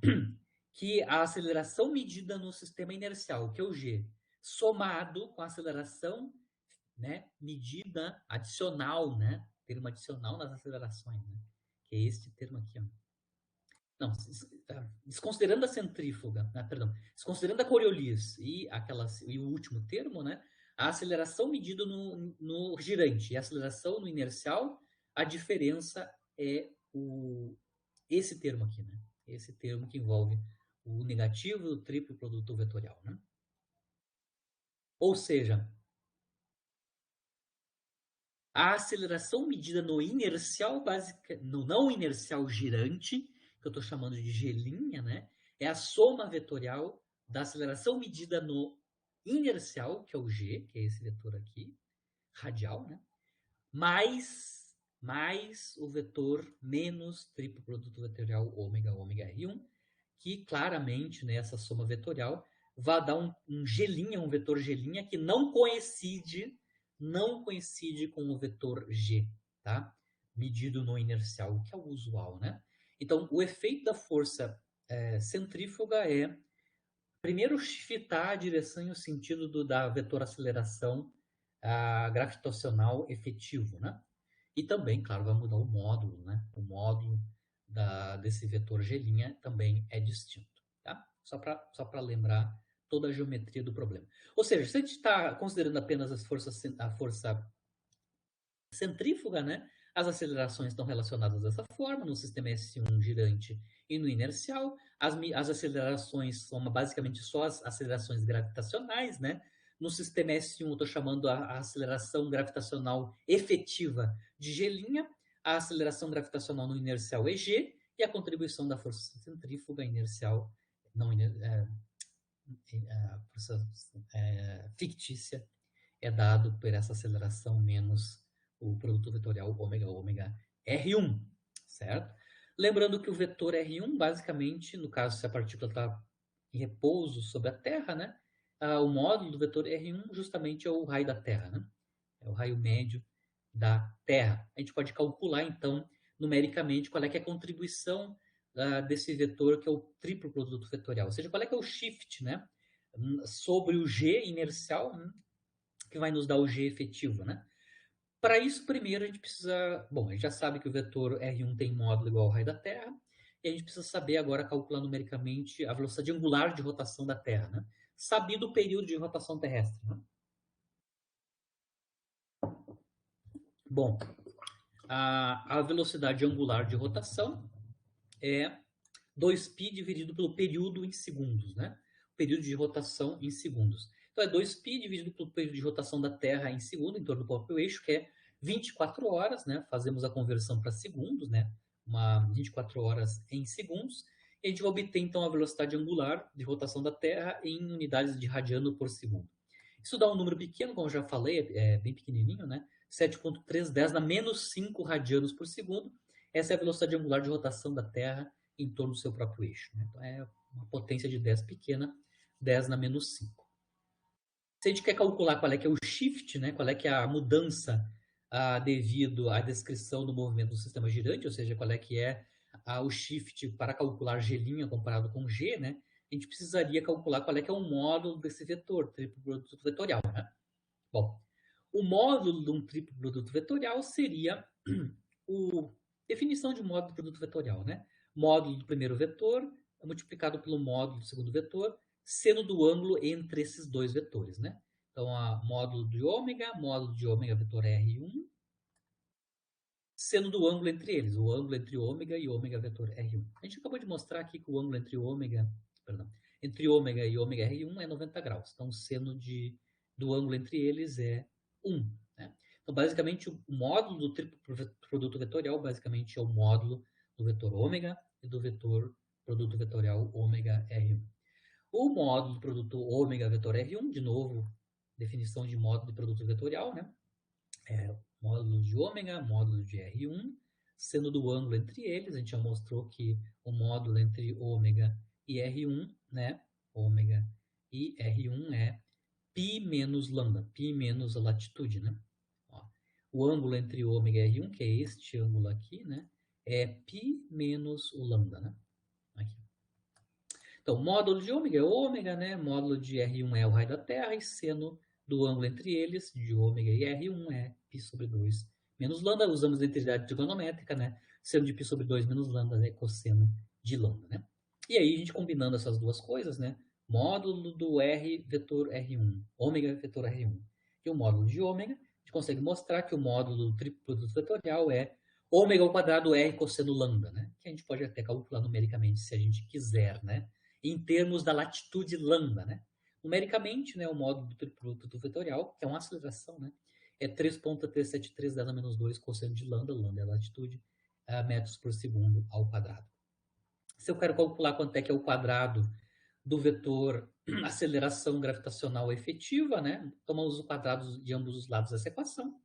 que a aceleração medida no sistema inercial, que é o G, somado com a aceleração, né, medida adicional, né, termo adicional nas acelerações, né, que é este termo aqui, ó. Não, desconsiderando a centrífuga, perdão, desconsiderando a Coriolis e o último termo, né, a aceleração medida no girante e a aceleração no inercial, a diferença é esse termo aqui, né? Esse termo que envolve o negativo e o triplo produto vetorial, né? Ou seja, a aceleração medida no inercial no não inercial girante, que eu estou chamando de G', né? É a soma vetorial da aceleração medida no inercial, que é o G, que é esse vetor aqui, radial, né? Mais o vetor menos triplo produto vetorial ômega R1, que claramente nessa soma vetorial vai dar um G', um vetor G' que não coincide com o vetor G, tá? Medido no inercial, o que é o usual, né? Então, o efeito da força centrífuga é, primeiro, shiftar a direção e o sentido da vetor aceleração gravitacional efetivo, né? E também, claro, vai mudar o módulo, né? O módulo desse vetor G' também é distinto, tá? Só para lembrar toda a geometria do problema. Ou seja, se a gente está considerando apenas a força centrífuga, né? As acelerações estão relacionadas dessa forma, no sistema S1 girante e no inercial. As acelerações são basicamente só as acelerações gravitacionais, né? No sistema S1 eu estou chamando a aceleração gravitacional efetiva de G', a aceleração gravitacional no inercial é G, e a contribuição da força centrífuga inercial, não, a força fictícia, é dado por essa aceleração menos o produto vetorial ômega R1, certo? Lembrando que o vetor R1, basicamente, no caso, se a partícula está em repouso sobre a Terra, né? O módulo do vetor R1 justamente é o raio da Terra, né? É o raio médio da Terra. A gente pode calcular, então, numericamente, qual é, que é a contribuição desse vetor, que é o triplo produto vetorial. Ou seja, qual é, que é o shift, né? Sobre o G inercial, que vai nos dar o G efetivo, né? Para isso, primeiro, a gente precisa... Bom, a gente já sabe que o vetor R1 tem módulo igual ao raio da Terra, e a gente precisa saber agora calcular numericamente a velocidade angular de rotação da Terra, né? Sabido o período de rotação terrestre, né? Bom, a velocidade angular de rotação é 2π dividido pelo período em segundos, né? O período de rotação em segundos. Então, é 2π dividido pelo período de rotação da Terra em segundo, em torno do próprio eixo, que é 24 horas, né? Fazemos a conversão para segundos, né? 24 horas em segundos. E a gente vai obter, então, a velocidade angular de rotação da Terra em unidades de radiano por segundo. Isso dá um número pequeno, como eu já falei, é bem pequenininho, né? 7,310 na menos 5 radianos por segundo. Essa é a velocidade angular de rotação da Terra em torno do seu próprio eixo, né? Então, é uma potência de 10 pequena, 10 na menos 5. Se a gente quer calcular qual é que é o shift, né? Qual é que é a mudança devido à descrição do movimento do sistema girante, ou seja, qual é que é o shift para calcular G' comparado com G, né? A gente precisaria calcular qual é que é o módulo desse vetor, triplo produto vetorial, né? Bom, o módulo de um triplo produto vetorial seria a definição de módulo do produto vetorial, né? Módulo do primeiro vetor multiplicado pelo módulo do segundo vetor, seno do ângulo entre esses dois vetores, né? Então, módulo de ômega vetor R1, seno do ângulo entre eles, o ângulo entre ômega e ômega vetor R1. A gente acabou de mostrar aqui que o ângulo entre ômega e ômega R1 é 90 graus. Então, o seno do ângulo entre eles é 1. Né? Então, basicamente, o módulo do triplo produto vetorial basicamente é o módulo do vetor ômega e do vetor produto vetorial ômega R1. O módulo do produto ômega vetor R1, de novo, definição de módulo de produto vetorial, né? Módulo de ômega, módulo de R1, seno do ângulo entre eles. A gente já mostrou que o módulo entre ômega e R1, né? Ômega e R1 é π menos lambda, π menos a latitude, né? Ó, o ângulo entre ômega e R1, que é este ângulo aqui, né? É π menos o lambda, né? Aqui. Então, módulo de ômega, né? Módulo de R1 é o raio da Terra e seno do ângulo entre eles, de ômega e R1, é π sobre 2 menos lambda. Usamos a integridade trigonométrica, né? Seno de π sobre 2 menos lambda é cosseno de lambda, né? E aí, a gente combinando essas duas coisas, né? Módulo do R vetor R1, ômega vetor R1, e o módulo de ômega, a gente consegue mostrar que o módulo do triplo produto vetorial é ômega ao quadrado R cosseno lambda, né? Que a gente pode até calcular numericamente se a gente quiser, né? Em termos da latitude lambda, né? Numericamente, né, o módulo do triplo produto vetorial, que é uma aceleração, né? É 3,373 10 a menos 2 cosseno de lambda, lambda é a latitude, metros por segundo ao quadrado. Se eu quero calcular quanto é que é o quadrado do vetor aceleração gravitacional efetiva, né? Tomamos o quadrado de ambos os lados dessa equação.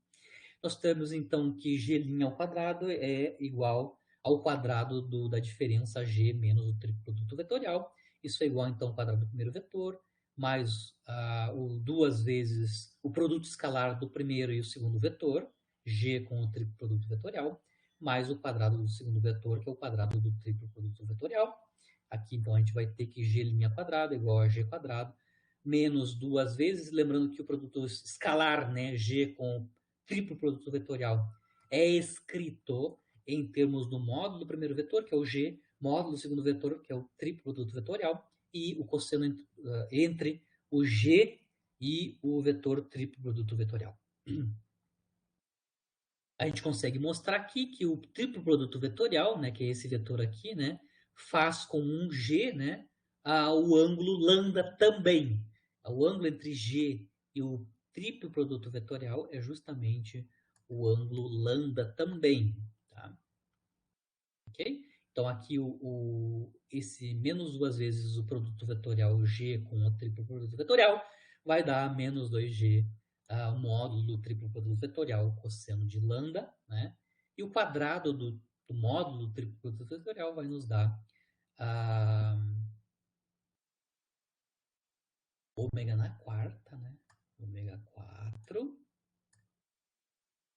Nós temos, então, que G' ao quadrado é igual ao quadrado da diferença G menos o triplo produto vetorial. Isso é igual, então, ao quadrado do primeiro vetor, mais duas vezes o produto escalar do primeiro e o segundo vetor, G com o triplo produto vetorial, mais o quadrado do segundo vetor, que é o quadrado do triplo produto vetorial. Aqui, então, a gente vai ter que G' quadrado igual a G quadrado, menos duas vezes, lembrando que o produto escalar, né, G com triplo produto vetorial, é escrito em termos do módulo do primeiro vetor, que é o G, módulo do segundo vetor, que é o triplo produto vetorial, e o cosseno entre o G e o vetor triplo produto vetorial. A gente consegue mostrar aqui que o triplo produto vetorial, né, que é esse vetor aqui, né, faz com um G, né, o ângulo lambda também. O ângulo entre G e o triplo produto vetorial é justamente o ângulo lambda também. Tá? Ok? Então, aqui esse menos duas vezes o produto vetorial G com o triplo produto vetorial vai dar menos 2G, o módulo do triplo produto vetorial cosseno de lambda, né? E o quadrado do módulo do triplo produto vetorial vai nos dar ômega na quarta, né? Ômega 4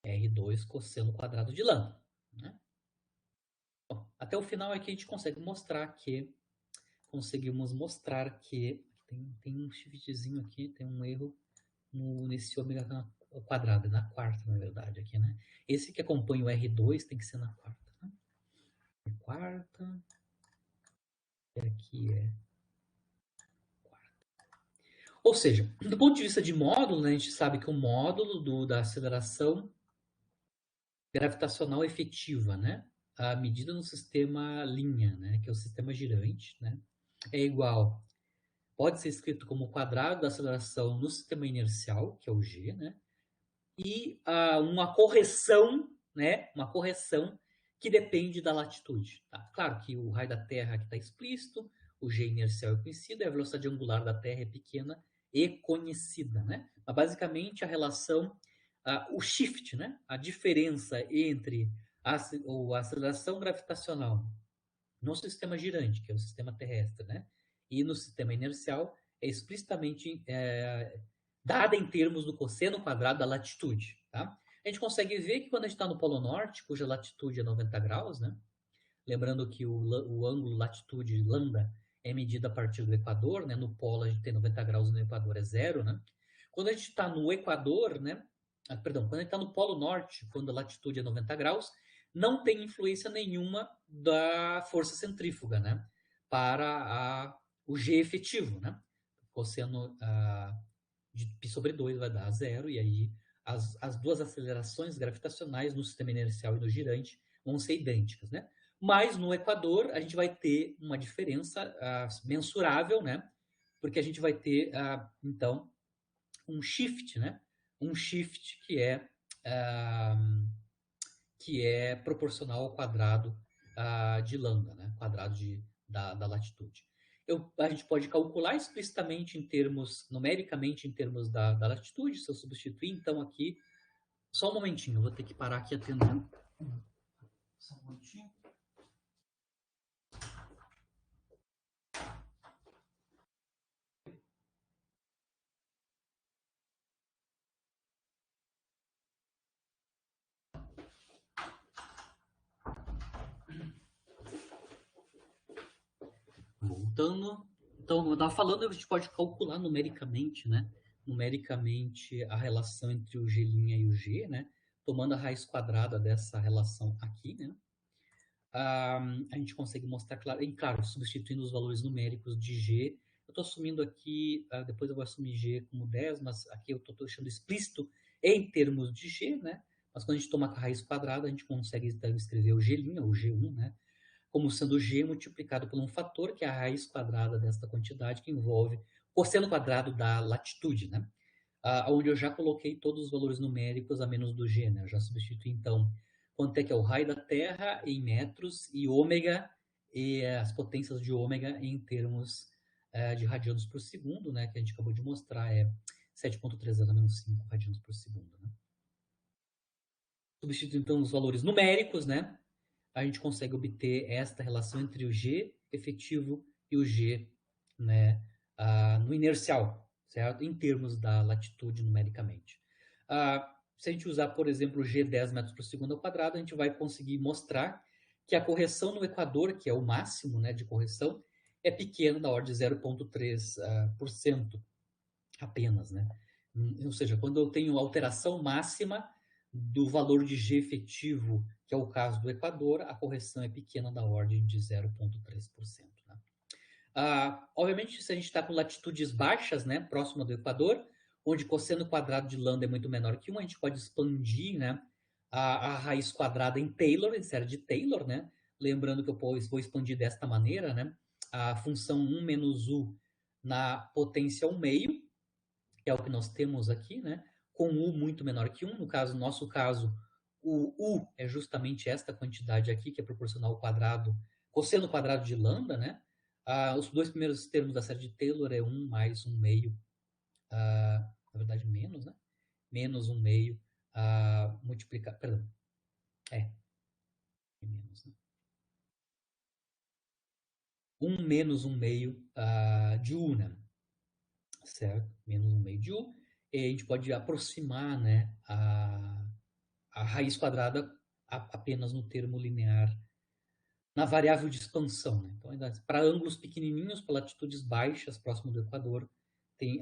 R2 cosseno quadrado de lambda, né? Bom, até o final aqui a gente consegue mostrar que conseguimos mostrar que tem um shiftzinho aqui, tem um erro nesse ômega quadrado, na quarta, na verdade, aqui, né? Esse que acompanha o R2 tem que ser na quarta, né? Quarta, e aqui é quarta. Ou seja, do ponto de vista de módulo, né, a gente sabe que o módulo da aceleração gravitacional efetiva, né? A medida no sistema linha, né, que é o sistema girante, né, é igual, pode ser escrito como o quadrado da aceleração no sistema inercial, que é o g, né, e uma correção, né, uma correção que depende da latitude. Tá? Claro que o raio da Terra aqui está explícito, o g inercial é conhecido, e a velocidade angular da Terra é pequena e conhecida, né? Mas basicamente a relação, o shift, né, a diferença entre a aceleração gravitacional no sistema girante, que é o sistema terrestre, né, e no sistema inercial é explicitamente dada em termos do cosseno quadrado da latitude. Tá? A gente consegue ver que quando a gente está no Polo Norte, cuja latitude é 90 graus, né? Lembrando que o ângulo latitude lambda é medido a partir do Equador, né? No Polo a gente tem 90 graus, no Equador é zero, né? Quando a gente está no Equador, né? Perdão, quando a gente está no Polo Norte, quando a latitude é 90 graus, não tem influência nenhuma da força centrífuga, né? Para o G efetivo, né? O cosseno de π sobre 2 vai dar zero, e aí as duas acelerações gravitacionais no sistema inercial e no girante vão ser idênticas, né? Mas no Equador a gente vai ter uma diferença mensurável, né? Porque a gente vai ter, então, um shift, né? Um shift que é proporcional ao quadrado de lambda, né? Quadrado da latitude. A gente pode calcular explicitamente em termos, numericamente em termos da latitude, se eu substituir, então aqui, só um momentinho, eu vou ter que parar aqui atendendo. Só um momentinho. Voltando. Então, eu estava falando, a gente pode calcular numericamente, né? Numericamente a relação entre o G' e o G, né? Tomando a raiz quadrada dessa relação aqui, né? A gente consegue mostrar, claro, substituindo os valores numéricos de G. Eu estou assumindo aqui, depois eu vou assumir G como 10, mas aqui eu estou deixando explícito em termos de G, né? Mas quando a gente toma a raiz quadrada, a gente consegue então, escrever o G', ou G1, né? Como sendo G multiplicado por um fator, que é a raiz quadrada desta quantidade, que envolve o cosseno quadrado da latitude, né? Onde eu já coloquei todos os valores numéricos a menos do G, né? Eu já substituí, então, quanto é que é o raio da Terra em metros e ômega, e as potências de ômega em termos de radianos por segundo, né? Que a gente acabou de mostrar, é 7,30 menos 5 radianos por segundo, né? Substituindo, então, os valores numéricos, né? A gente consegue obter esta relação entre o G efetivo e o G, né, no inercial, certo? Em termos da latitude numericamente. Se a gente usar, por exemplo, o G 10 metros por segundo ao quadrado, a gente vai conseguir mostrar que a correção no Equador, que é o máximo, né, de correção, é pequena, da ordem de 0,3% apenas, né? Ou seja, quando eu tenho alteração máxima do valor de G efetivo, que é o caso do Equador, a correção é pequena, da ordem de 0,3%. Né? Obviamente, se a gente está com latitudes baixas, né, próxima do Equador, onde cosseno quadrado de lambda é muito menor que 1, a gente pode expandir, né, a raiz quadrada em Taylor, em série de Taylor, né? Lembrando que eu vou expandir desta maneira, né? A função 1 menos u na potência 1 meio, que é o que nós temos aqui, né? Com u muito menor que 1, no nosso caso, o u é justamente esta quantidade aqui, que é proporcional ao quadrado, cosseno quadrado de lambda, né? Os dois primeiros termos da série de Taylor é 1 mais 1 meio, na verdade menos, né? Menos 1 meio, multiplicar, perdão, menos, né? 1 menos 1 meio de u, né? Certo? Menos 1 meio de u. E a gente pode aproximar, né, a raiz quadrada apenas no termo linear, na variável de expansão, né? Então, para ângulos pequenininhos, para latitudes baixas, próximo do Equador,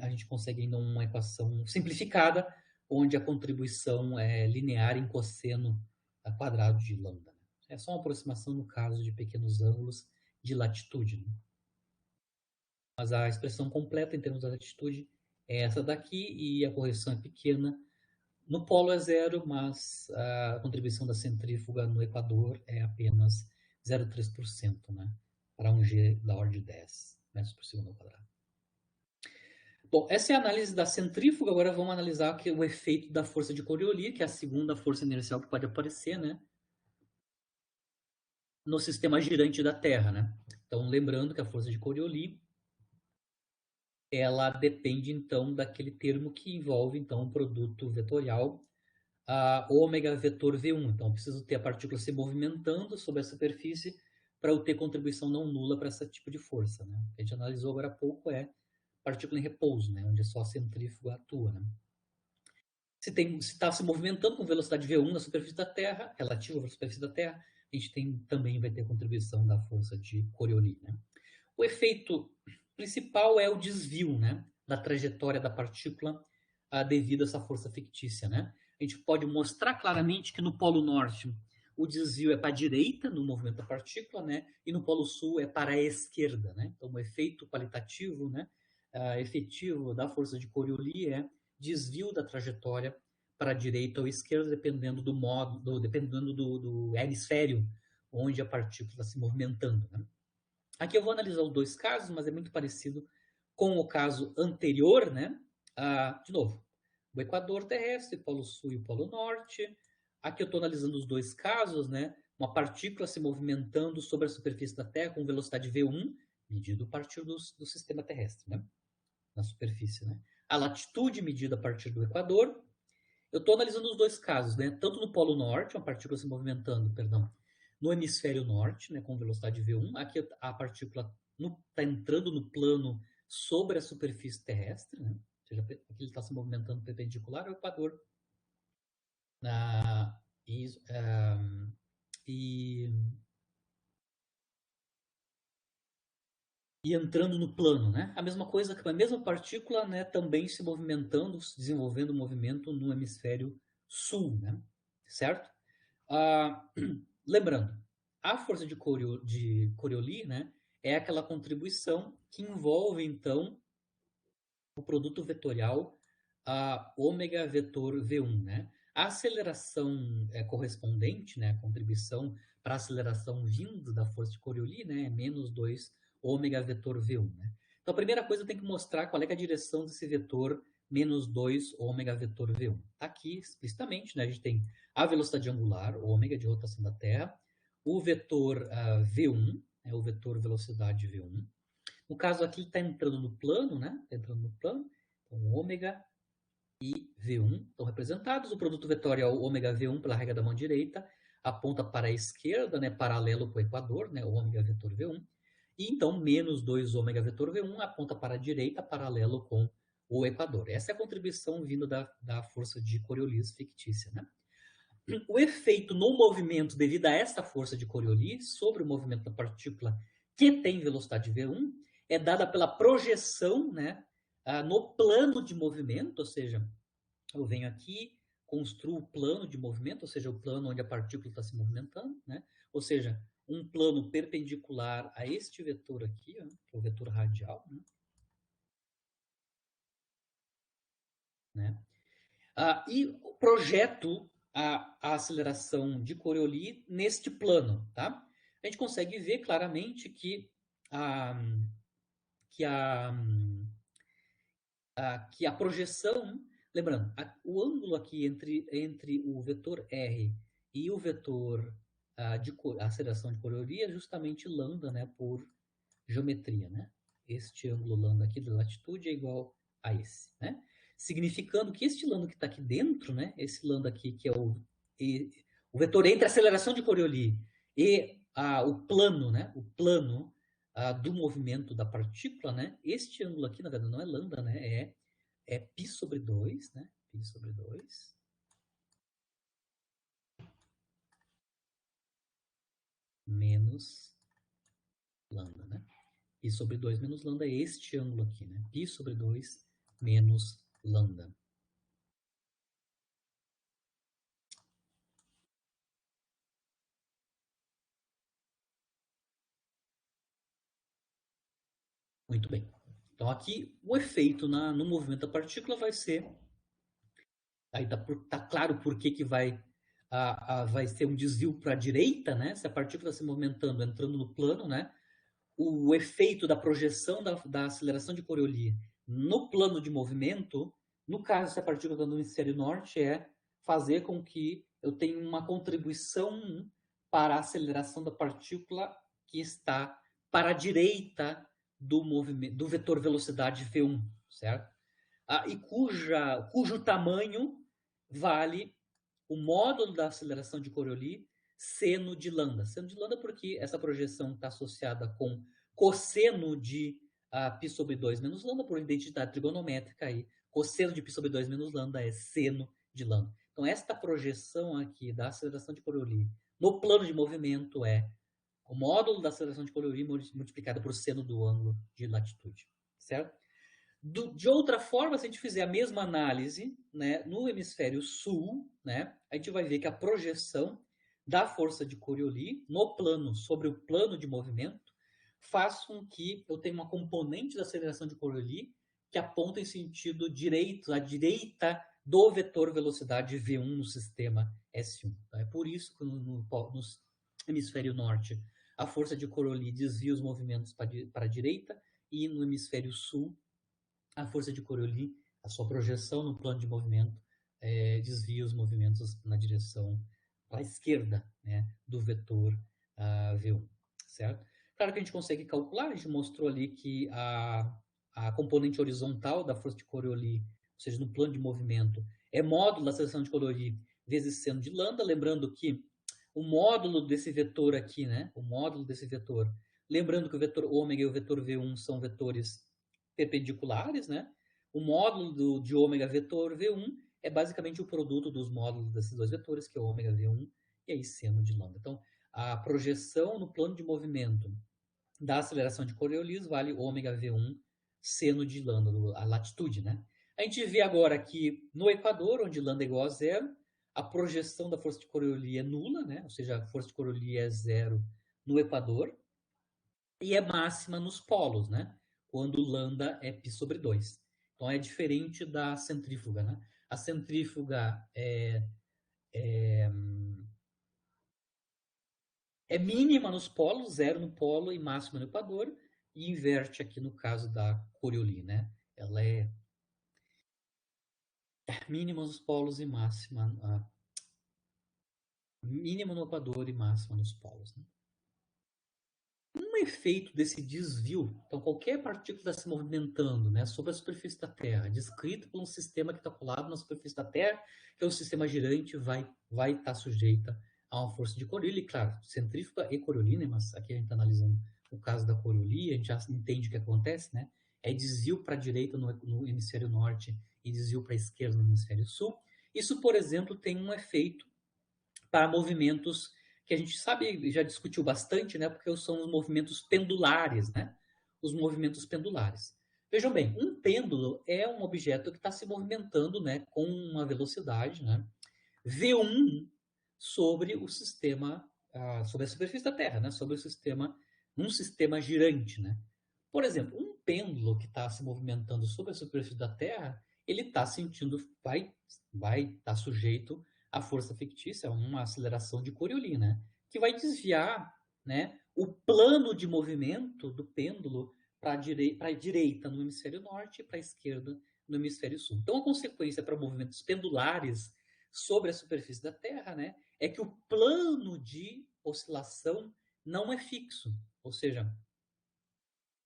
a gente consegue ainda uma equação simplificada, onde a contribuição é linear em cosseno quadrado de lambda. É só uma aproximação no caso de pequenos ângulos de latitude, né? Mas a expressão completa em termos de latitude é essa daqui, e a correção é pequena. No polo é zero, mas a contribuição da centrífuga no Equador é apenas 0,3%, né? Para um G da ordem de 10 metros por segundo ao quadrado. Bom, essa é a análise da centrífuga. Agora vamos analisar o efeito da força de Coriolis, que é a segunda força inercial que pode aparecer, né? No sistema girante da Terra, né? Então, lembrando que a força de Coriolis ela depende, então, daquele termo que envolve, então, o produto vetorial ômega vetor V1. Então, eu preciso ter a partícula se movimentando sobre a superfície para eu ter contribuição não nula para esse tipo de força, né? O que a gente analisou agora há pouco é partícula em repouso, né? Onde só a centrífuga atua, né? Se está se movimentando com velocidade V1 na superfície da Terra, relativa à superfície da Terra, a gente também vai ter contribuição da força de Coriolis, né? O efeito principal é o desvio, né, da trajetória da partícula devido a essa força fictícia, né? A gente pode mostrar claramente que no Polo Norte o desvio é para a direita no movimento da partícula, né? E no Polo Sul é para a esquerda, né? Então, o efeito qualitativo, né, efetivo da força de Coriolis é desvio da trajetória para a direita ou esquerda, dependendo do modo, dependendo do hemisfério onde a partícula está se movimentando, né? Aqui eu vou analisar os dois casos, mas é muito parecido com o caso anterior, né? De novo, o Equador terrestre, Polo Sul e o Polo Norte. Aqui eu estou analisando os dois casos, né? Uma partícula se movimentando sobre a superfície da Terra com velocidade V1, medido a partir do sistema terrestre, né? Na superfície, né? A latitude medida a partir do Equador. Eu estou analisando os dois casos, né? Tanto no Polo Norte, uma partícula se movimentando, perdão, no hemisfério norte, né, com velocidade V1. Aqui a partícula está entrando no plano sobre a superfície terrestre, né? Ou seja, aqui ele está se movimentando perpendicular ao Equador. E, e, e entrando no plano, né? A mesma coisa, a mesma partícula, né, também se movimentando, desenvolvendo o movimento no hemisfério sul, né? Certo? Lembrando, a força de Coriolis, né, é aquela contribuição que envolve, então, o produto vetorial ômega vetor V1, né? A aceleração correspondente, né, a contribuição para a aceleração vindo da força de Coriolis, né, é menos 2 ômega vetor V1, né? Então, a primeira coisa tem que mostrar qual é a direção desse vetor menos 2 ômega vetor V1. Está aqui explicitamente, né? A gente tem a velocidade angular, ômega de rotação da Terra, o vetor V1, o vetor velocidade V1. No caso aqui, ele está entrando no plano, né? Está entrando no plano. Então, ômega e V1 estão representados. O produto vetorial ômega V1 pela regra da mão direita aponta para a esquerda, né? Paralelo com o equador, né? Ômega vetor V1. E então, menos 2 ômega vetor V1 aponta para a direita, paralelo com o equador. Essa é a contribuição vindo da força de Coriolis fictícia, né? O efeito no movimento devido a esta força de Coriolis sobre o movimento da partícula que tem velocidade V1 é dada pela projeção, né, no plano de movimento, ou seja, eu venho aqui, construo o plano de movimento, ou seja, o plano onde a partícula está se movimentando, né? Ou seja, um plano perpendicular a este vetor aqui, ó, que é o vetor radial, né? E projeto a aceleração de Coriolis neste plano, tá? A gente consegue ver claramente a, que a, que a projeção, lembrando, o ângulo aqui entre o vetor R e o vetor de aceleração de Coriolis é justamente lambda, né, por geometria, né? Este ângulo lambda aqui da latitude é igual a esse, né? Significando que este lambda que está aqui dentro, né? Esse lambda aqui que é o vetor entre a aceleração de Coriolis e o plano, né? O plano do movimento da partícula, né? Este ângulo aqui, na verdade, não é lambda, né? É π sobre 2, né? Π sobre 2 menos lambda, né? Π sobre 2 menos lambda é este ângulo aqui, né? Π sobre 2 menos lambda. Muito bem. Então aqui o efeito no movimento da partícula vai ser, aí tá claro por que vai ser um desvio para a direita, né? Se a partícula está se movimentando, entrando no plano, né? O efeito da projeção da aceleração de Coriolis no plano de movimento, no caso, se a partícula está no hemisfério norte, é fazer com que eu tenha uma contribuição para a aceleração da partícula que está para a direita do movimento, do vetor velocidade V1, certo? E cujo tamanho vale o módulo da aceleração de Coriolis seno de lambda. Seno de lambda porque essa projeção está associada com cosseno de π sobre 2 menos lambda, por identidade trigonométrica aí. Cosseno de π sobre 2 menos lambda é seno de lambda. Então, esta projeção aqui da aceleração de Coriolis no plano de movimento é o módulo da aceleração de Coriolis multiplicado por seno do ângulo de latitude, certo? De outra forma, se a gente fizer a mesma análise, né, no hemisfério sul, né, a gente vai ver que a projeção da força de Coriolis no plano sobre o plano de movimento faz com que eu tenha uma componente da aceleração de Coriolis que aponta em sentido direito, à direita do vetor velocidade V1 no sistema S1. Tá? É por isso que no hemisfério norte a força de Coriolis desvia os movimentos para a direita e no hemisfério sul a força de Coriolis, a sua projeção no plano de movimento, desvia os movimentos na direção para a esquerda, né, do vetor V1, certo? Claro que a gente consegue calcular, a gente mostrou ali que a componente horizontal da força de Coriolis, ou seja, no plano de movimento, é módulo da aceleração de Coriolis vezes seno de lambda, lembrando que o módulo desse vetor aqui, né, o módulo desse vetor, lembrando que o vetor ômega e o vetor V1 são vetores perpendiculares, né? O módulo de ômega vetor V1 é basicamente o produto dos módulos desses dois vetores, que é o ômega V1 e aí seno de lambda. Então, a projeção no plano de movimento da aceleração de Coriolis vale ômega V1 seno de lambda, a latitude, né? A gente vê agora que no Equador, onde lambda é igual a zero, a projeção da força de Coriolis é nula, né? Ou seja, a força de Coriolis é zero no Equador e é máxima nos polos, né? Quando lambda é π sobre 2. Então é diferente da centrífuga, né? A centrífuga é mínima nos polos, zero no polo e máxima no Equador, e inverte aqui no caso da Coriolis, né? Ela é mínima nos polos e máxima, mínima no Equador e máxima nos polos, né? Um efeito desse desvio, então qualquer partícula está se movimentando, né, sobre a superfície da Terra, descrito por um sistema que está colado na superfície da Terra, que é um sistema girante, vai estar sujeita a uma força de Coriolis, claro, centrífuga e Coriolis, né, mas aqui a gente está analisando o caso da Coriolis, a gente já entende o que acontece, né, é desvio para a direita no hemisfério norte e desvio para a esquerda no hemisfério sul. Isso, por exemplo, tem um efeito para movimentos que a gente sabe, já discutiu bastante, né? Porque são os movimentos pendulares, né? Os movimentos pendulares. Vejam bem, um pêndulo é um objeto que está se movimentando, né? Com uma velocidade, né? V1 sobre o sistema, sobre a superfície da Terra, né? Sobre o sistema, um sistema girante, né? Por exemplo, um pêndulo que está se movimentando sobre a superfície da Terra, ele está sentindo, vai estar sujeito a força fictícia é uma aceleração de Coriolis, né? Que vai desviar, né, o plano de movimento do pêndulo para a direita no hemisfério norte e para a esquerda no hemisfério sul. Então, a consequência para movimentos pendulares sobre a superfície da Terra, né, é que o plano de oscilação não é fixo. Ou seja,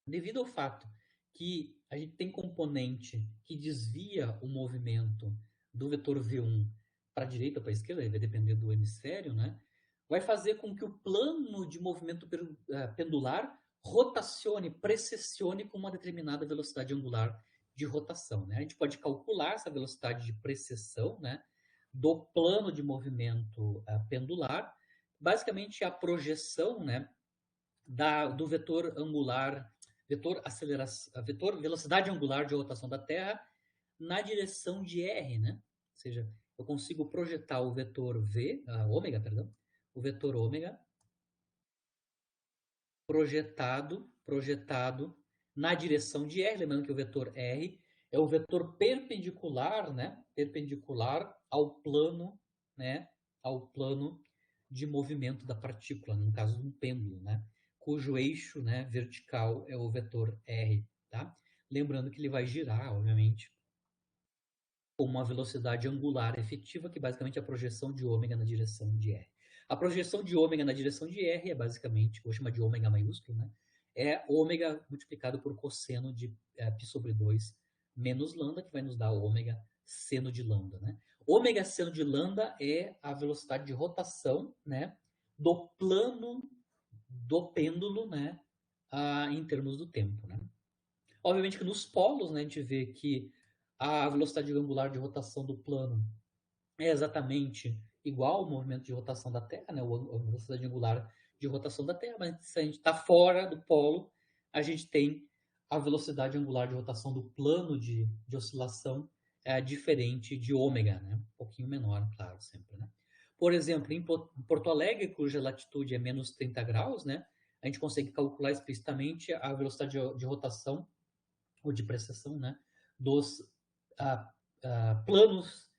devido ao fato que a gente tem componente que desvia o movimento do vetor V1 para a direita ou para a esquerda, vai depender do hemisfério, né? Vai fazer com que o plano de movimento pendular rotacione, precessione com uma determinada velocidade angular de rotação, né? A gente pode calcular essa velocidade de precessão, né, do plano de movimento pendular, basicamente a projeção, né, do vetor angular, vetor velocidade angular de rotação da Terra na direção de R, né? Ou seja, eu consigo projetar o vetor ômega, perdão, o vetor ômega projetado na direção de R, lembrando que o vetor R é o vetor perpendicular, né? Perpendicular ao plano, né? Ao plano de movimento da partícula, no caso de um pêndulo, né? Cujo eixo, né, vertical é o vetor R, tá? Lembrando que ele vai girar, obviamente, com uma velocidade angular efetiva, que basicamente é a projeção de ômega na direção de R. A projeção de ômega na direção de R é basicamente, vou chamar de ômega maiúsculo, né? É ômega multiplicado por cosseno de π sobre 2 menos lambda, que vai nos dar ômega seno de lambda, né? Ômega seno de lambda é a velocidade de rotação, né, do plano do pêndulo, né, em termos do tempo, né? Obviamente que nos polos, né, a gente vê que a velocidade angular de rotação do plano é exatamente igual ao movimento de rotação da Terra, né, a velocidade angular de rotação da Terra, mas se a gente está fora do polo, a gente tem a velocidade angular de rotação do plano de oscilação diferente de ômega, né, um pouquinho menor, claro, sempre, né. Por exemplo, em Porto Alegre, cuja latitude é menos 30 graus, né, a gente consegue calcular explicitamente a velocidade de rotação ou de precessão, né, dos planos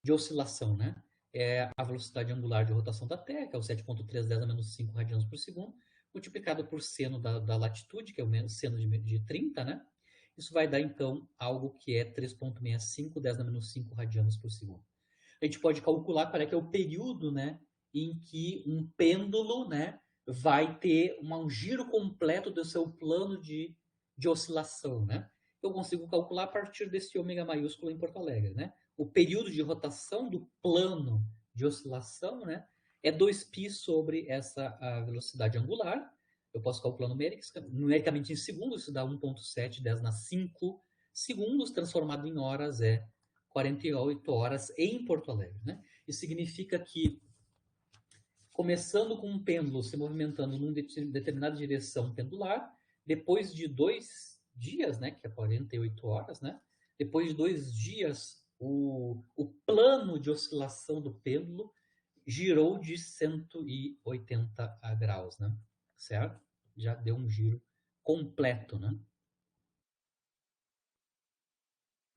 de oscilação, né? É a velocidade angular de rotação da Terra, que é o 7,310 a menos 5 radianos por segundo, multiplicado por seno da latitude, que é o seno de 30, né? Isso vai dar, então, algo que é 3,65 10 a menos 5 radianos por segundo. A gente pode calcular qual é que é o período, né, em que um pêndulo, né, vai ter um giro completo do seu plano de oscilação, né? Eu consigo calcular a partir desse ômega maiúsculo em Porto Alegre, né? O período de rotação do plano de oscilação, né, é 2π sobre essa velocidade angular. Eu posso calcular numericamente em segundos, isso dá 1,7 10 na 5 segundos, transformado em horas é 48 horas em Porto Alegre, né? Isso significa que, começando com um pêndulo se movimentando em determinada direção pendular, depois de 2 dias, né, que é 48 horas, né, depois de 2 dias, o plano de oscilação do pêndulo girou de 180 graus, né, certo? Já deu um giro completo, né,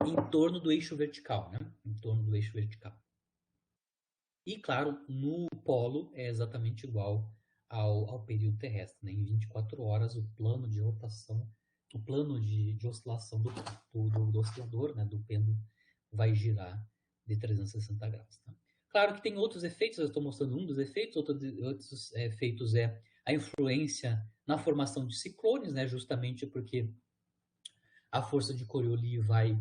em torno do eixo vertical, né, em torno do eixo vertical. E, claro, no polo é exatamente igual ao período terrestre, né? Em 24 horas, o plano de rotação, o plano de oscilação do oscilador, né, do pêndulo, vai girar de 360 graus. Tá? Claro que tem outros efeitos, eu estou mostrando um dos efeitos, outros efeitos é a influência na formação de ciclones, né, justamente porque a força de Coriolis vai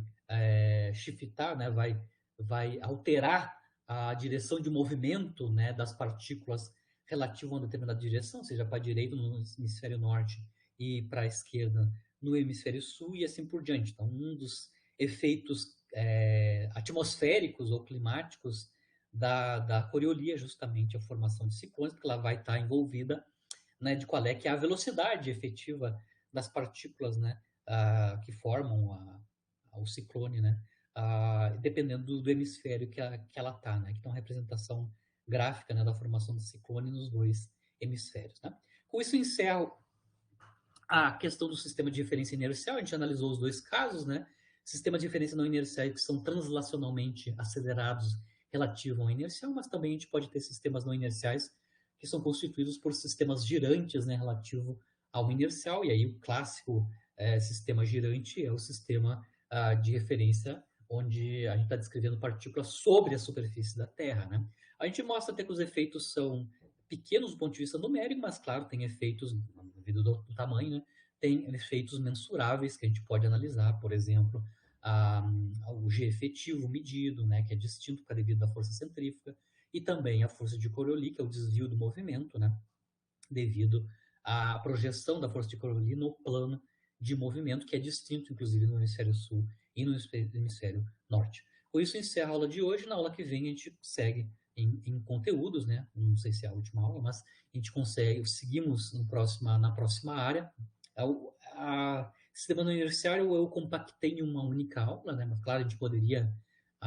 shiftar, né, vai alterar a direção de movimento, né, das partículas relativo a uma determinada direção, seja para a direita no hemisfério norte e para a esquerda no hemisfério sul e assim por diante. Então, um dos efeitos atmosféricos ou climáticos da Coriolis é justamente a formação de ciclones, porque ela vai estar envolvida, né, de qual é que é a velocidade efetiva das partículas, né, que formam o ciclone, né, dependendo do hemisfério que ela está, né, que tem uma representação gráfica, né, da formação do ciclone nos dois hemisférios. Né. Com isso, encerro a questão do sistema de referência inercial. A gente analisou os dois casos, né, sistemas de referência não inerciais que são translacionalmente acelerados relativo ao inercial, mas também a gente pode ter sistemas não inerciais que são constituídos por sistemas girantes, né, relativo ao inercial, e aí o clássico sistema girante é o sistema de referência onde a gente está descrevendo partículas sobre a superfície da Terra, né? A gente mostra até que os efeitos são pequenos do ponto de vista numérico, mas claro, tem efeitos, devido do tamanho, né? Tem efeitos mensuráveis que a gente pode analisar, por exemplo, o G efetivo medido, né, que é distinto devido à força centrífuga, e também a força de Coriolis, que é o desvio do movimento, né, devido à projeção da força de Coriolis no plano de movimento, que é distinto, inclusive, no hemisfério sul e no hemisfério norte. Com isso, encerra a aula de hoje. Na aula que vem, a gente segue em conteúdos, né? Não sei se é a última aula, mas a gente seguimos na próxima área. Sistema não inerciário eu compactei em uma única aula, né? Mas, claro, a gente poderia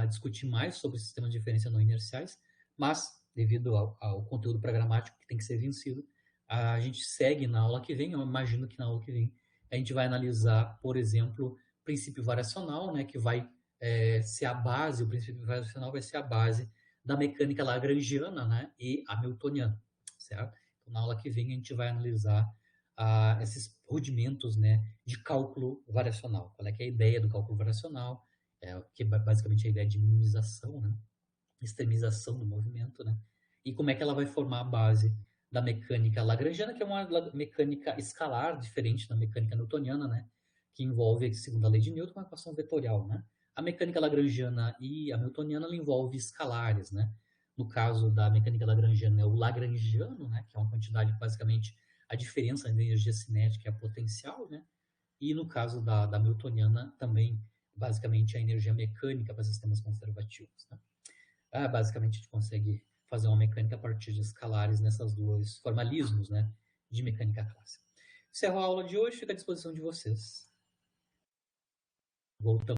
discutir mais sobre sistemas de referência não inerciais, mas, devido ao conteúdo programático que tem que ser vencido, a gente segue na aula que vem. Eu imagino que na aula que vem a gente vai analisar, por exemplo, princípio variacional, né, que vai ser a base, o princípio variacional vai ser a base da mecânica lagrangiana, né, e hamiltoniana, certo? Então, na aula que vem a gente vai analisar esses rudimentos, né, de cálculo variacional. Qual é que é a ideia do cálculo variacional? Que é basicamente a ideia de minimização, né, extremização do movimento, né? E como é que ela vai formar a base da mecânica lagrangiana, que é uma mecânica escalar, diferente da mecânica newtoniana, né? Que envolve, segundo a lei de Newton, uma equação vetorial, né? A mecânica lagrangiana e a newtoniana ela envolve escalares, né? No caso da mecânica lagrangiana é o lagrangiano, né? Que é uma quantidade, basicamente, a diferença da energia cinética e a potencial, né? E no caso da newtoniana, também, basicamente, a energia mecânica para sistemas conservativos, né? Basicamente, a gente consegue fazer uma mecânica a partir de escalares nessas duas formalismos, né, de mecânica clássica. Encerro a aula de hoje, fica à disposição de vocês. Voltamos.